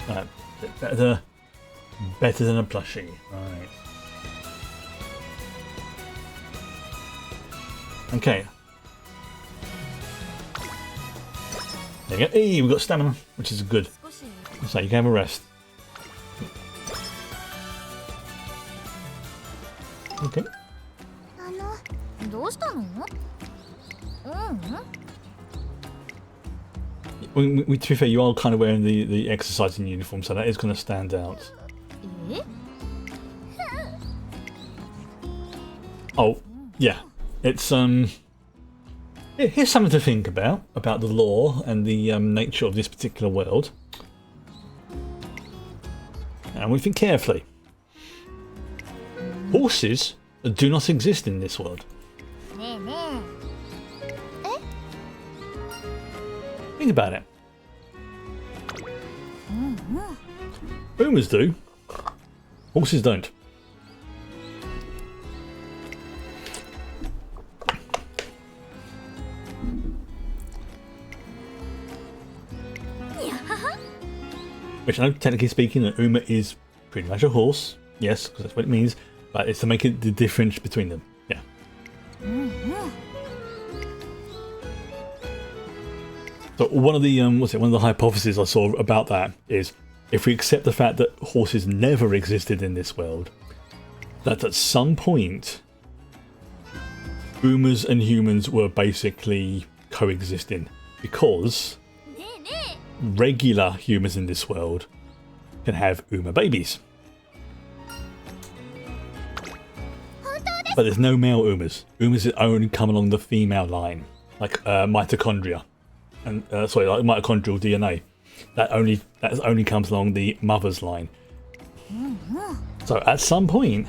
Right, better than a plushie. Right. Okay. There you go. Hey, we've got stamina, which is good. So you can have a rest. Okay. To be fair, you are kind of wearing the exercising uniform, so that is going to stand out. Oh, yeah. It's here's something to think about the lore and the nature of this particular world. And we think carefully. Horses do not exist in this world. Think about it. Boomers do. Horses don't. Which I know, technically speaking, that Uma is pretty much a horse. Yes, because that's what it means. But it's to make it the difference between them. Yeah. So one of the one of the hypotheses I saw about that is, if we accept the fact that horses never existed in this world, that at some point boomers and humans were basically coexisting, because regular humans in this world can have Uma babies. But there's no male Umas. Umas only come along the female line, like mitochondria, and like mitochondrial DNA. That only comes along the mother's line. So at some point,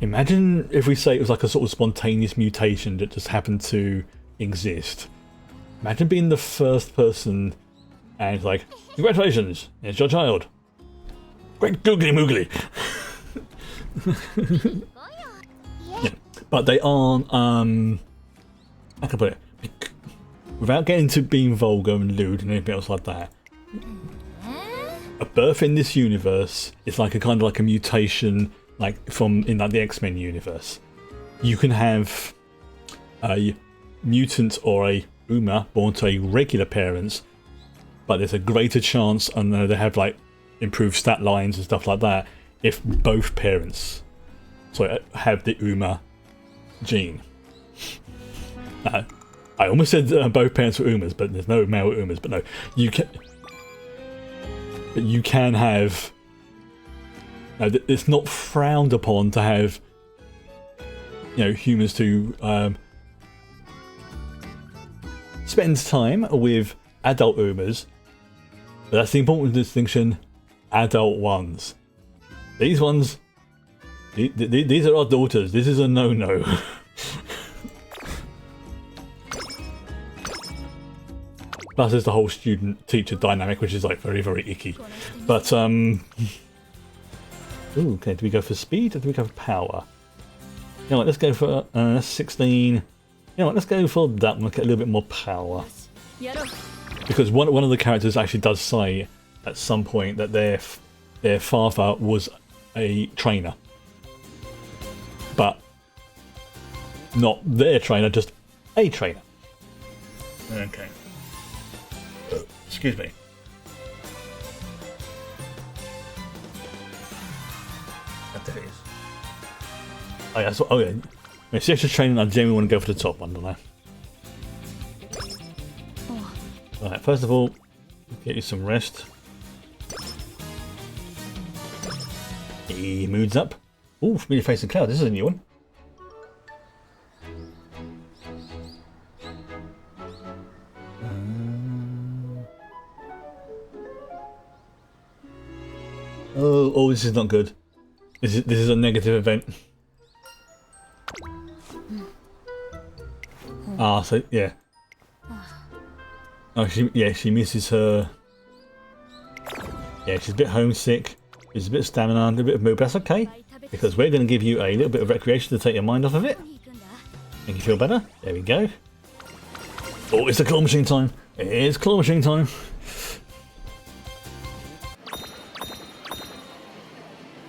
imagine if we say it was like a sort of spontaneous mutation that just happened to exist. Imagine being the first person and it's like, congratulations, it's your child. Great googly moogly. Yeah. But they aren't, how can I put it? Without getting to being vulgar and lewd and anything else like that, a birth in this universe is like a kind of like a mutation, like from in like the X-Men universe. You can have a mutant or a Uma born to a regular parents, but there's a greater chance, and they have like improved stat lines and stuff like that, if both parents have the Uma gene. I almost said both parents were Umas, but there's no male Umas. But no, you can have it's not frowned upon to have, you know, humans to spend time with adult Umas. But that's the important distinction: adult ones. These ones, these are our daughters. This is a no-no. Plus, there's the whole student-teacher dynamic, which is like very, very icky. But ooh, okay. Do we go for speed or do we go for power? You know what? Let's go for 16. You know what? Let's go for that one. Get a little bit more power. Because one of the characters actually does say at some point that their father was a trainer, but not their trainer, just a trainer. Okay. Excuse me. There it is. Oh yeah, so, oh yeah. It's extra training. I genuinely want to go for the top one, don't I? Alright, first of all, get you some rest. He moves up. Ooh, familiar face and cloud. This is a new one. Oh, this is not good. This is a negative event. Ah, so yeah. Oh, she misses her. Yeah, she's a bit homesick. She's a bit of stamina, a bit of mood, but that's okay, because we're going to give you a little bit of recreation to take your mind off of it. Make you feel better. There we go. Oh, it's the claw machine time. It is claw machine time.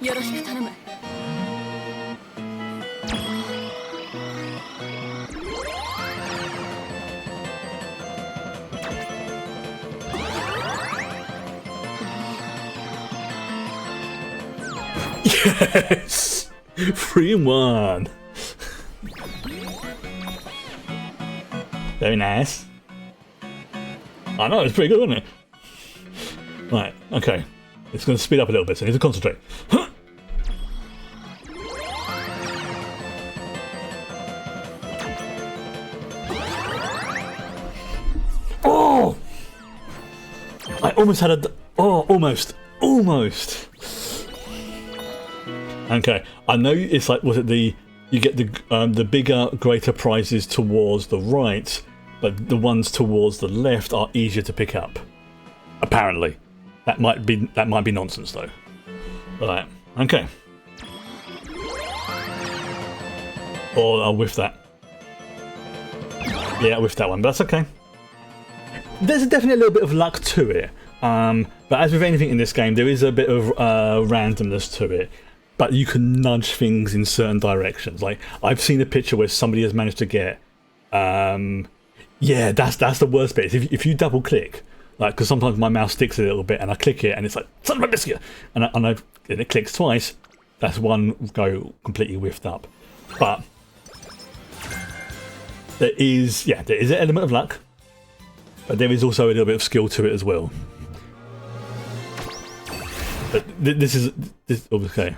Yes! 3-1. Very nice. I know, it's pretty good, wasn't it? Right, okay. It's going to speed up a little bit, so I need to concentrate. Oh! I almost had a... Oh, almost. Almost. Okay, I know it's like, was it the... You get the bigger, greater prizes towards the right, but the ones towards the left are easier to pick up. Apparently. That might be nonsense though. Right, okay. Oh, I'll whiff that. Yeah, I whiffed that one, but that's okay. There's definitely a little bit of luck to it. But as with anything in this game, there is a bit of randomness to it. But you can nudge things in certain directions. Like, I've seen a picture where somebody has managed to get... yeah, that's the worst bit. If you double click, like, because sometimes my mouse sticks a little bit and I click it and it's like, son of a biscuit! And it clicks twice, that's one go completely whiffed up. But there is an element of luck, but there is also a little bit of skill to it as well. But this okay.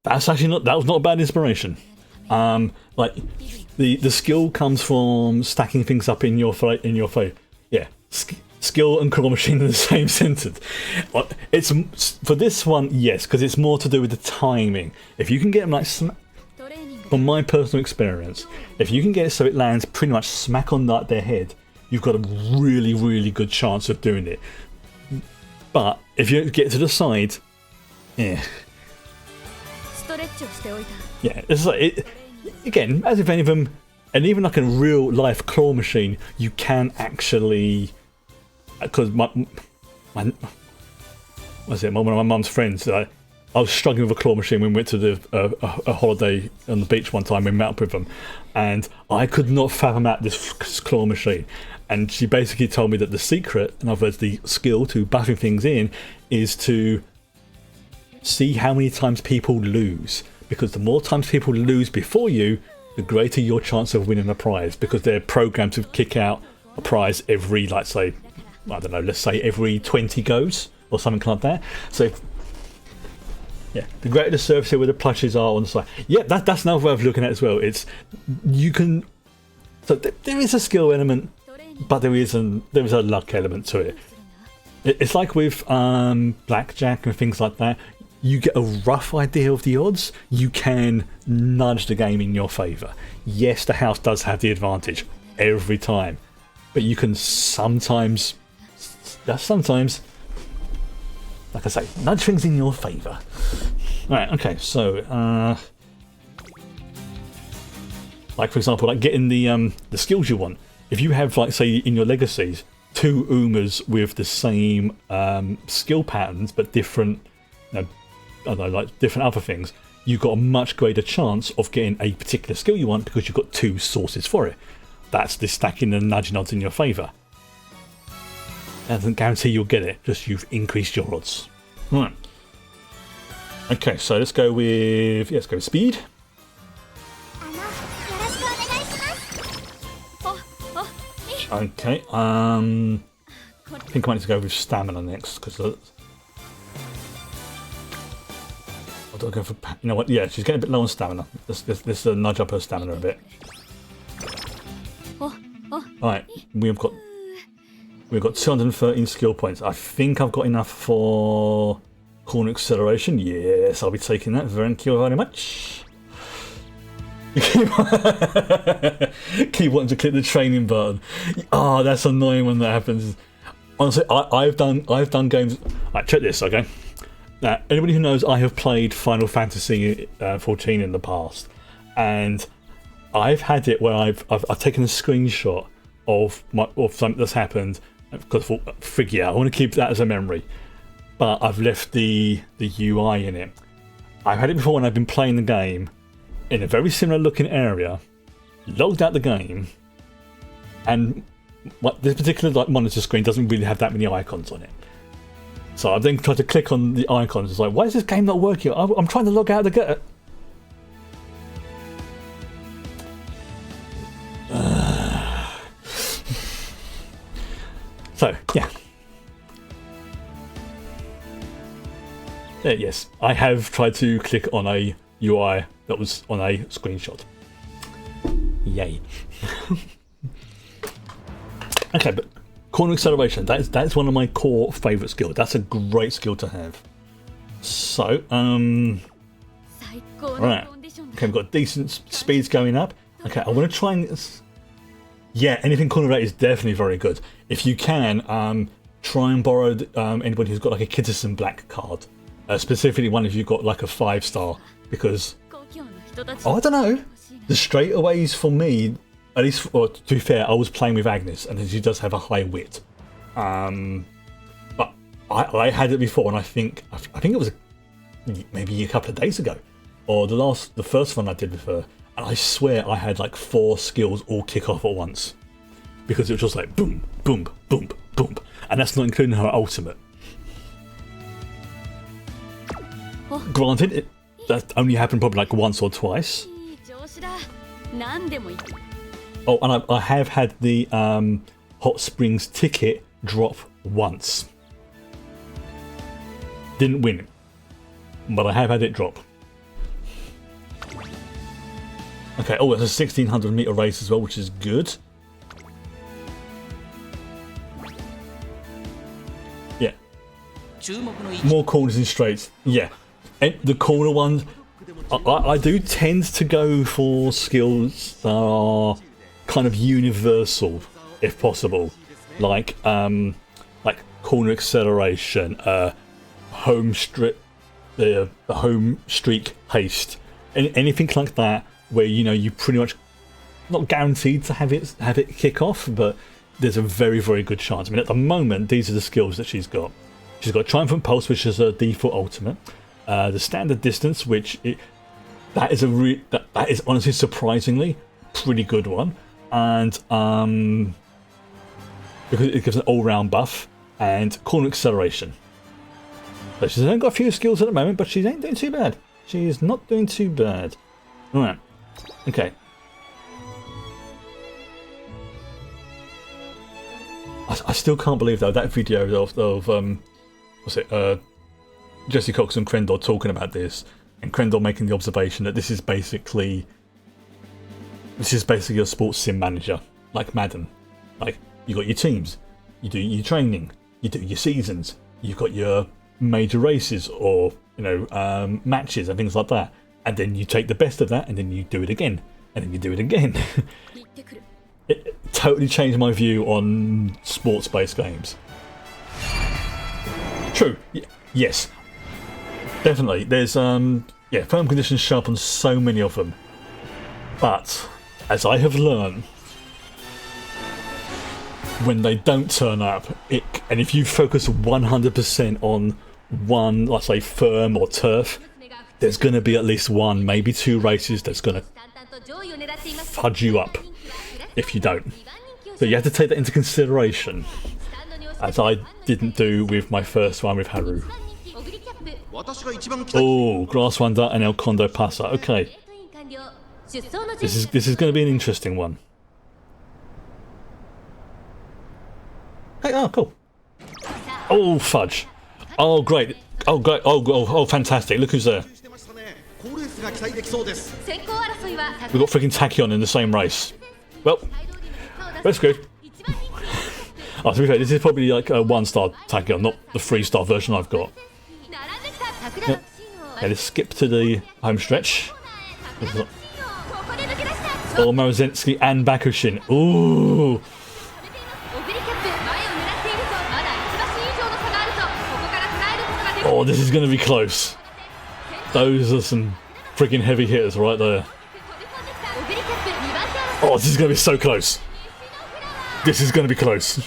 That's actually that was not a bad inspiration. Like the skill comes from stacking things up in your face. Yeah, skill and claw machine in the same sentence. It's for this one, yes, because it's more to do with the timing. If you can get them like, from my personal experience, if you can get it so it lands pretty much smack on their head, you've got a really, really good chance of doing it. But if you get to the side, yeah. Yeah, it's like again, as if any of them, and even like a real life claw machine, you can actually, because one of my mum's friends, I was struggling with a claw machine when we went to a holiday on the beach one time. We met up with them, and I could not fathom out this claw machine. And she basically told me that the secret, in other words, the skill to buffing things in, is to see how many times people lose. Because the more times people lose before you, the greater your chance of winning a prize. Because they're programmed to kick out a prize every, let's say, I don't know, let's say every 20 goes or something like that. So yeah, the greater the surface area where the plushes are on the side. Yeah, that's another way of looking at it as well. It's you can. So there is a skill element, but there is a luck element to it. It's like with blackjack and things like that. You get a rough idea of the odds. You can nudge the game in your favour. Yes, the house does have the advantage every time, but you can sometimes, like I say, nudge things in your favour. Right. Okay. So, like for example, like getting the skills you want. If you have, like, say, in your legacies, 2 Umas with the same skill patterns but different, I don't know, like different other things, you've got a much greater chance of getting a particular skill you want because you've got 2 sources for it. That's the stacking and nudging odds in your favour. That doesn't guarantee you'll get it, just you've increased your odds. Right. Okay, so let's go with speed. Okay, I think I might need to go with stamina next because I'll go for, you know what? Yeah, she's getting a bit low on stamina. Let's nudge up her stamina a bit. Alright, we've got 213 skill points. I think I've got enough for corner acceleration. Yes, I'll be taking that. Thank you very much. Keep wanting to click the training button. Oh, that's annoying when that happens. Honestly, I've done games. Right, check this, okay? Now, anybody who knows, I have played Final Fantasy 14 in the past, and I've had it where I've taken a screenshot of something that's happened because I thought, figure out, I want to keep that as a memory, but I've left the UI in it. I've had it before when I've been playing the game in a very similar looking area, logged out the game, and this particular monitor screen doesn't really have that many icons on it. So I then tried to click on the icons. It's like, why is this game not working? I'm trying to log out of the game. So yeah. Yes, I have tried to click on a UI that was on a screenshot. Yay. Okay, but corner acceleration, that's one of my core favourite skills. That's a great skill to have. So, right. Okay, we've got decent speeds going up. Okay, I want to try and... Yeah, anything corner rate is definitely very good. If you can, try and borrow anybody who's got like a Citizen Black card. Specifically one if you've got like a 5-star, because... Oh, I don't know. The straightaways for me, at least, or to be fair, I was playing with Agnes, and she does have a high wit. But I had it before, and I think it was maybe a couple of days ago, or the first one I did with her, and I swear I had like 4 skills all kick off at once, because it was just like boom, boom, boom, boom, and that's not including her ultimate. Granted, that only happened probably like once or twice. Oh, and I have had the Hot Springs ticket drop once. Didn't win it, but I have had it drop. Okay, oh, it's a 1600 meter race as well, which is good. Yeah. More corners and straights. Yeah. And the corner ones, I do tend to go for skills that are kind of universal, if possible, like corner acceleration, home the home streak haste, anything like that, where you pretty much not guaranteed to have it kick off, but there's a very, very good chance. I mean, at the moment, these are the skills that she's got. She's got Triumphant Pulse, which is a default ultimate. The standard distance, that is honestly surprisingly pretty good one, and because it gives an all-round buff, and corner acceleration. So she's only got a few skills at the moment, but she ain't doing too bad. She is not doing too bad. All right, okay. I still can't believe though that video of what's it? Jesse Cox and Crendor talking about this, and Crendor making the observation that this is basically a sports sim manager, like Madden. Like, you got your teams, you do your training, you do your seasons, you've got your major races or matches and things like that, and then you take the best of that and then you do it again, and then you do it again. It totally changed my view on sports-based games. True, yes, definitely. There's firm conditions sharp on so many of them, but as I have learned, when they don't turn up, and if you focus 100% on one, let's say, firm or turf, there's going to be at least one, maybe two races that's going to fudge you up if you don't. So you have to take that into consideration, as I didn't do with my first one with Haru. Oh, Grass Wander and El Condo Pasa. Okay. This is going to be an interesting one. Hey, oh, cool. Oh, fudge. Oh, great. Oh, great. Oh, fantastic. Look who's there. We've got freaking Tachyon in the same race. Well, we're screwed. Oh, to be fair, this is probably like a 1-star Tachyon, not the 3-star version I've got. Yep. Okay, let's skip to the home stretch. Oh, Morozensky and Bakushin. Ooh. Oh, this is going to be close. Those are some freaking heavy hitters right there. Oh, this is going to be so close. This is going to be close.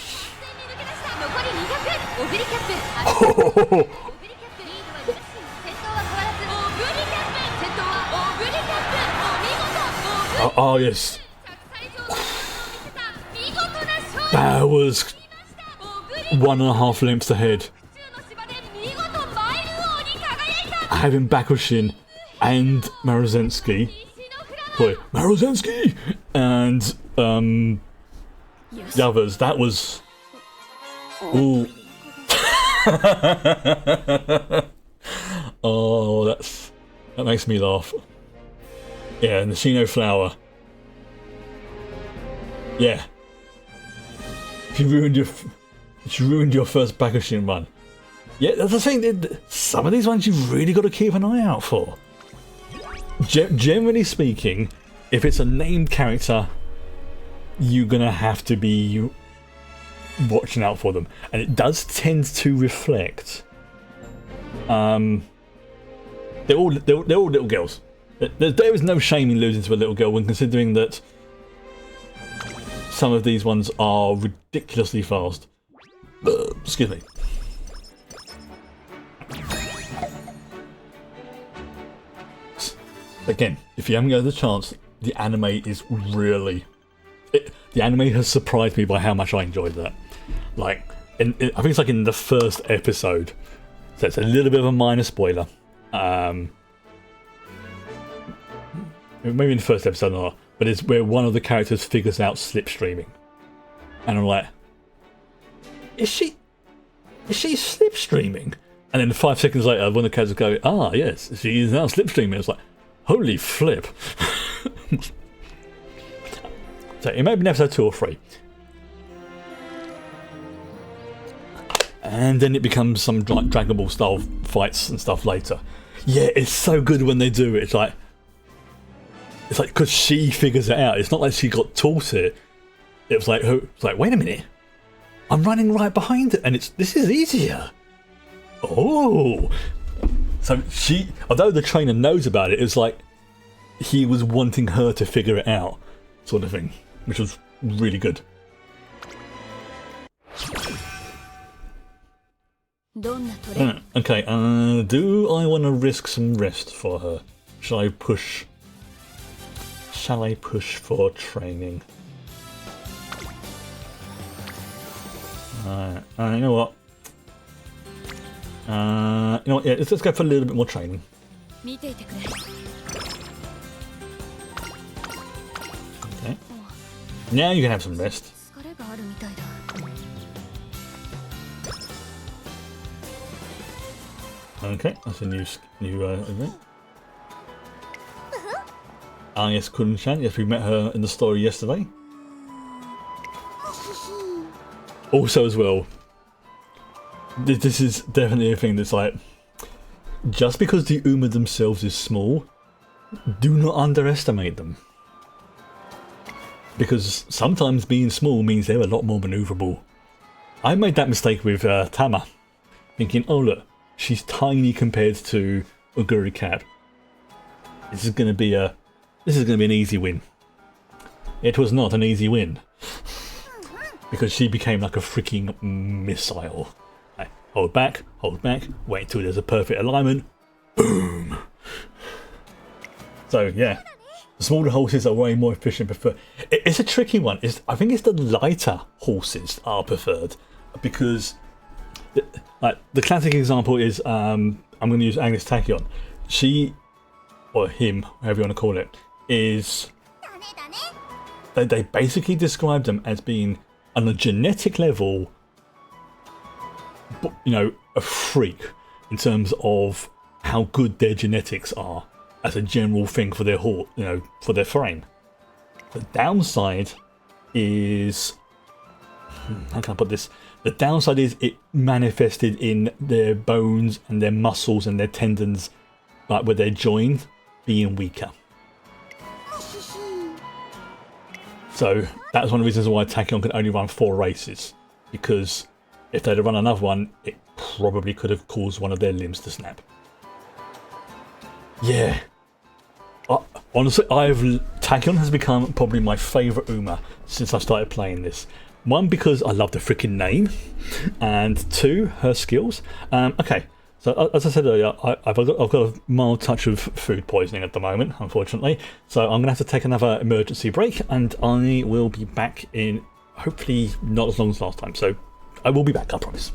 Oh, yes. That was 1.5 lengths ahead. Having Bakushin and Morozensky. Boy, Morozensky! And the others, that was... Ooh. Oh, that makes me laugh. Yeah, and the Shino Flower. Yeah. You ruined your first Bakushin run. Yeah, that's the thing. Some of these ones you've really got to keep an eye out for. Generally speaking, if it's a named character, you're gonna have to be watching out for them, and it does tend to reflect. They're all little girls. There is no shame in losing to a little girl when considering that some of these ones are ridiculously fast. Excuse me. Again, if you haven't got the chance, the anime is really... the anime has surprised me by how much I enjoyed that. Like, I think it's like in the first episode, so it's a little bit of a minor spoiler. Maybe in the first episode or not, but it's where one of the characters figures out slipstreaming. And I'm like, is she slipstreaming? And then 5 seconds later, one of the characters go, ah, yes, she is now slipstreaming. It's like, holy flip. So it may be in episode 2 or 3. And then it becomes some like Dragon Ball style fights and stuff later. Yeah, it's so good when they do it. It's like because she figures it out. It's not like she got taught it. It's like wait a minute, I'm running right behind it, and this is easier. Oh, so although the trainer knows about it, it's like he was wanting her to figure it out, sort of thing, which was really good. Okay, do I want to risk some rest for her? Shall I push for training? You know what? Yeah, let's go for a little bit more training. Okay. Now you can have some rest. Okay, that's a new event. Ah, yes, Kun-chan. Yes, we met her in the story yesterday. Also, as well, this is definitely a thing that's like, just because the Uma themselves is small, do not underestimate them. Because sometimes being small means they're a lot more maneuverable. I made that mistake with Tama, thinking, oh look, she's tiny compared to Oguri Cat. This is going to be an easy win. It was not an easy win. Because she became like a freaking missile. Like, hold back, wait till there's a perfect alignment. Boom! So yeah, the smaller horses are way more efficient. It's a tricky one. I think it's the lighter horses are preferred. Because the classic example is, I'm going to use Agnes Tachyon. She, or him, however you want to call it, is... They basically describe them as being, on a genetic level, you know, a freak in terms of how good their genetics are as a general thing for their horse, you know, for their frame. The downside is, how can I put this? The downside is it manifested in their bones and their muscles and their tendons, like where they're joined, being weaker. So that's one of the reasons why Tachyon can only run 4 races, because if they'd have run another one, it probably could have caused one of their limbs to snap. Yeah. Honestly, Tachyon has become probably my favourite Uma since I started playing this. 1, because I love the freaking name, and 2, her skills. Okay, so as I said earlier, I've got a mild touch of food poisoning at the moment, unfortunately. So I'm going to have to take another emergency break, and I will be back in, hopefully not as long as last time. So I will be back, I promise.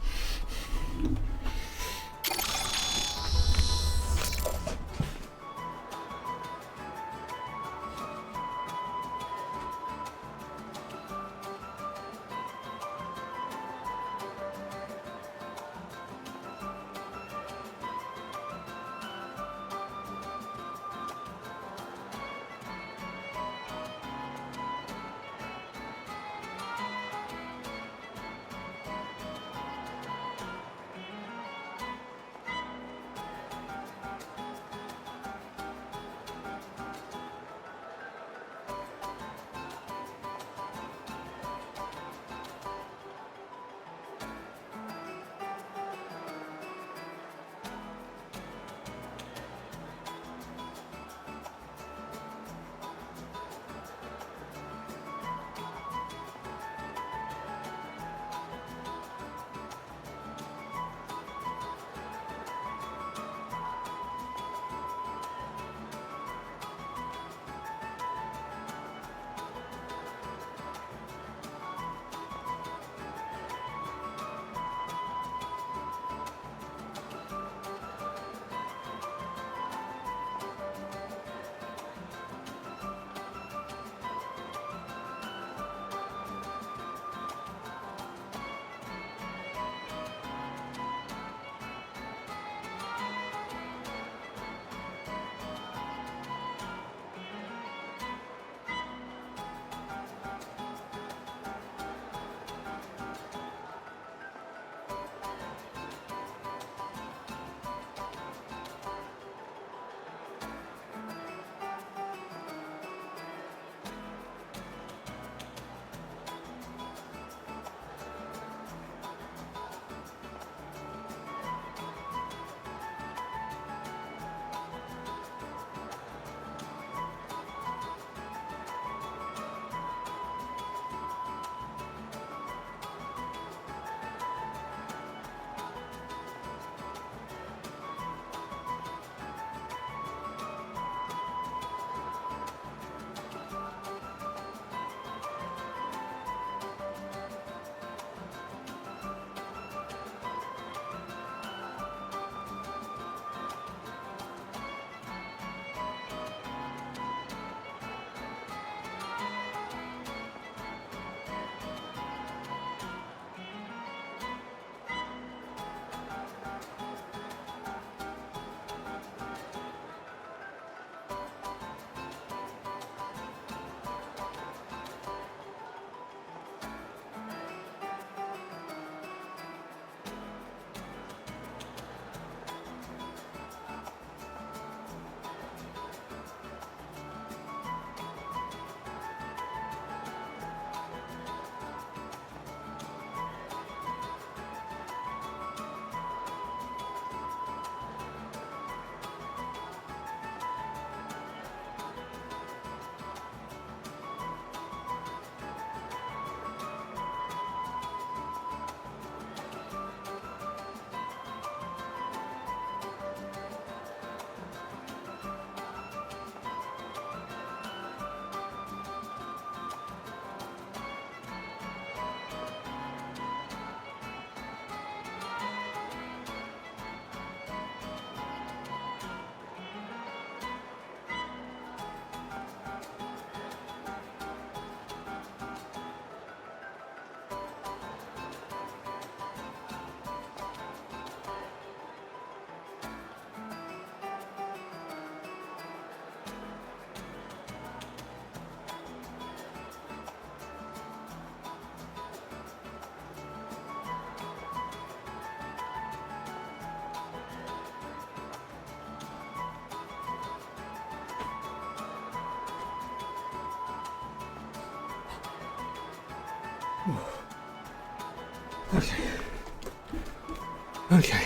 Okay.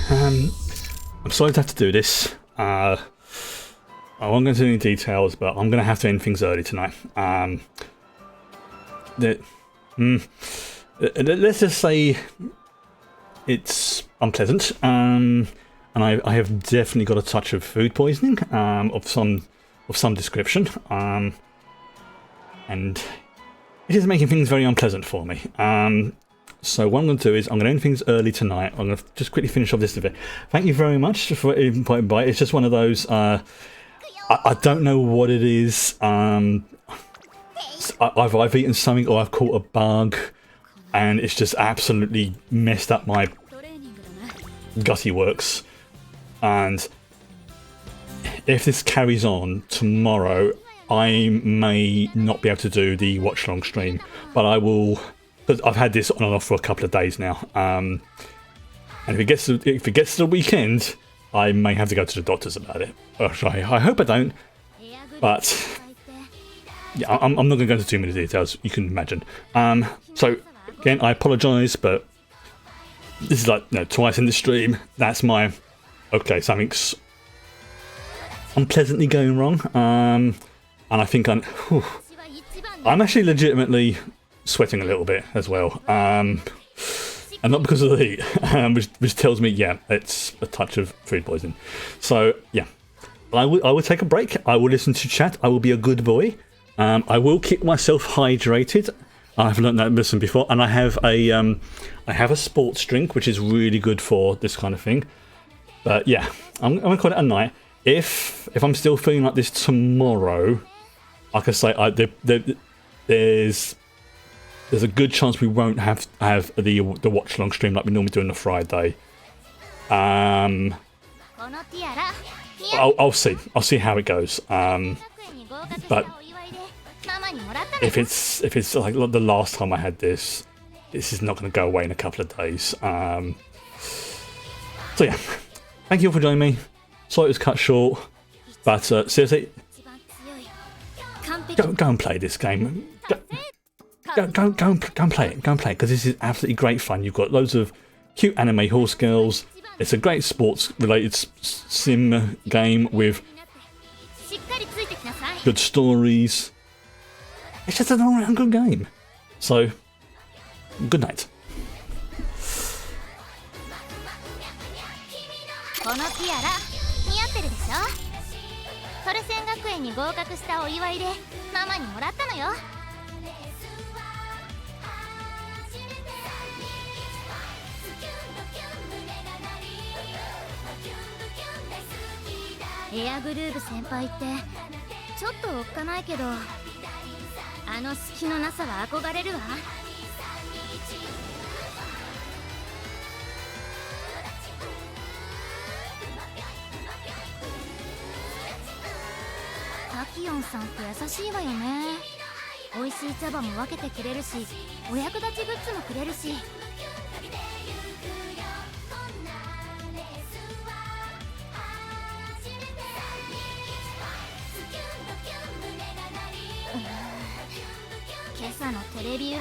I'm sorry to have to do this. I won't go into any details, but I'm going to have to end things early tonight. Let's just say it's unpleasant, and I have definitely got a touch of food poisoning of some description, and it is making things very unpleasant for me. So what I'm going to do is I'm going to end things early tonight. I'm going to just quickly finish off this event. Thank you very much for inviting by. It's just one of those. I don't know what it is. I've eaten something or I've caught a bug, and it's just absolutely messed up my gutty works. And if this carries on tomorrow, I may not be able to do the watch long stream, but I will. Because I've had this on and off for a couple of days now, and if it gets to the weekend, I may have to go to the doctors about it. I hope I don't, but yeah, I'm not going to go into too many details. You can imagine. So again, I apologise, but this is like twice in the stream. That's my something's unpleasantly going wrong, and I think I'm actually legitimately sweating a little bit as well, and not because of the heat, which tells me, yeah, it's a touch of food poisoning. So yeah, I will take a break. I will listen to chat. I will be a good boy. I will keep myself hydrated. I've learned that lesson before, and I have a sports drink which is really good for this kind of thing. But yeah, I'm gonna call it a night. If I'm still feeling like this tomorrow, like I say, there's a good chance we won't have the watch long stream like we normally do on a Friday. I'll see how it goes. But if it's like the last time I had this is not going to go away in a couple of days. So yeah, thank you all for joining me. Sorry it was cut short, but seriously, go and play this game. Go and play it. Go and play it, because this is absolutely great fun. You've got loads of cute anime horse girls. It's a great sports-related sim game with good stories. It's just an all-round good game. So, good night. このティアラ似合ってるでしょ。トルセン学園に合格したお祝いでママにもらったのよ。エアグルーヴ先輩ってちょっとおっかないけど、あの隙のなさは憧れるわ。タキヨンさんって優しいわよね。美味しい茶葉も分けてくれるし、お役立ちグッズもくれるし。今朝のテレビ占い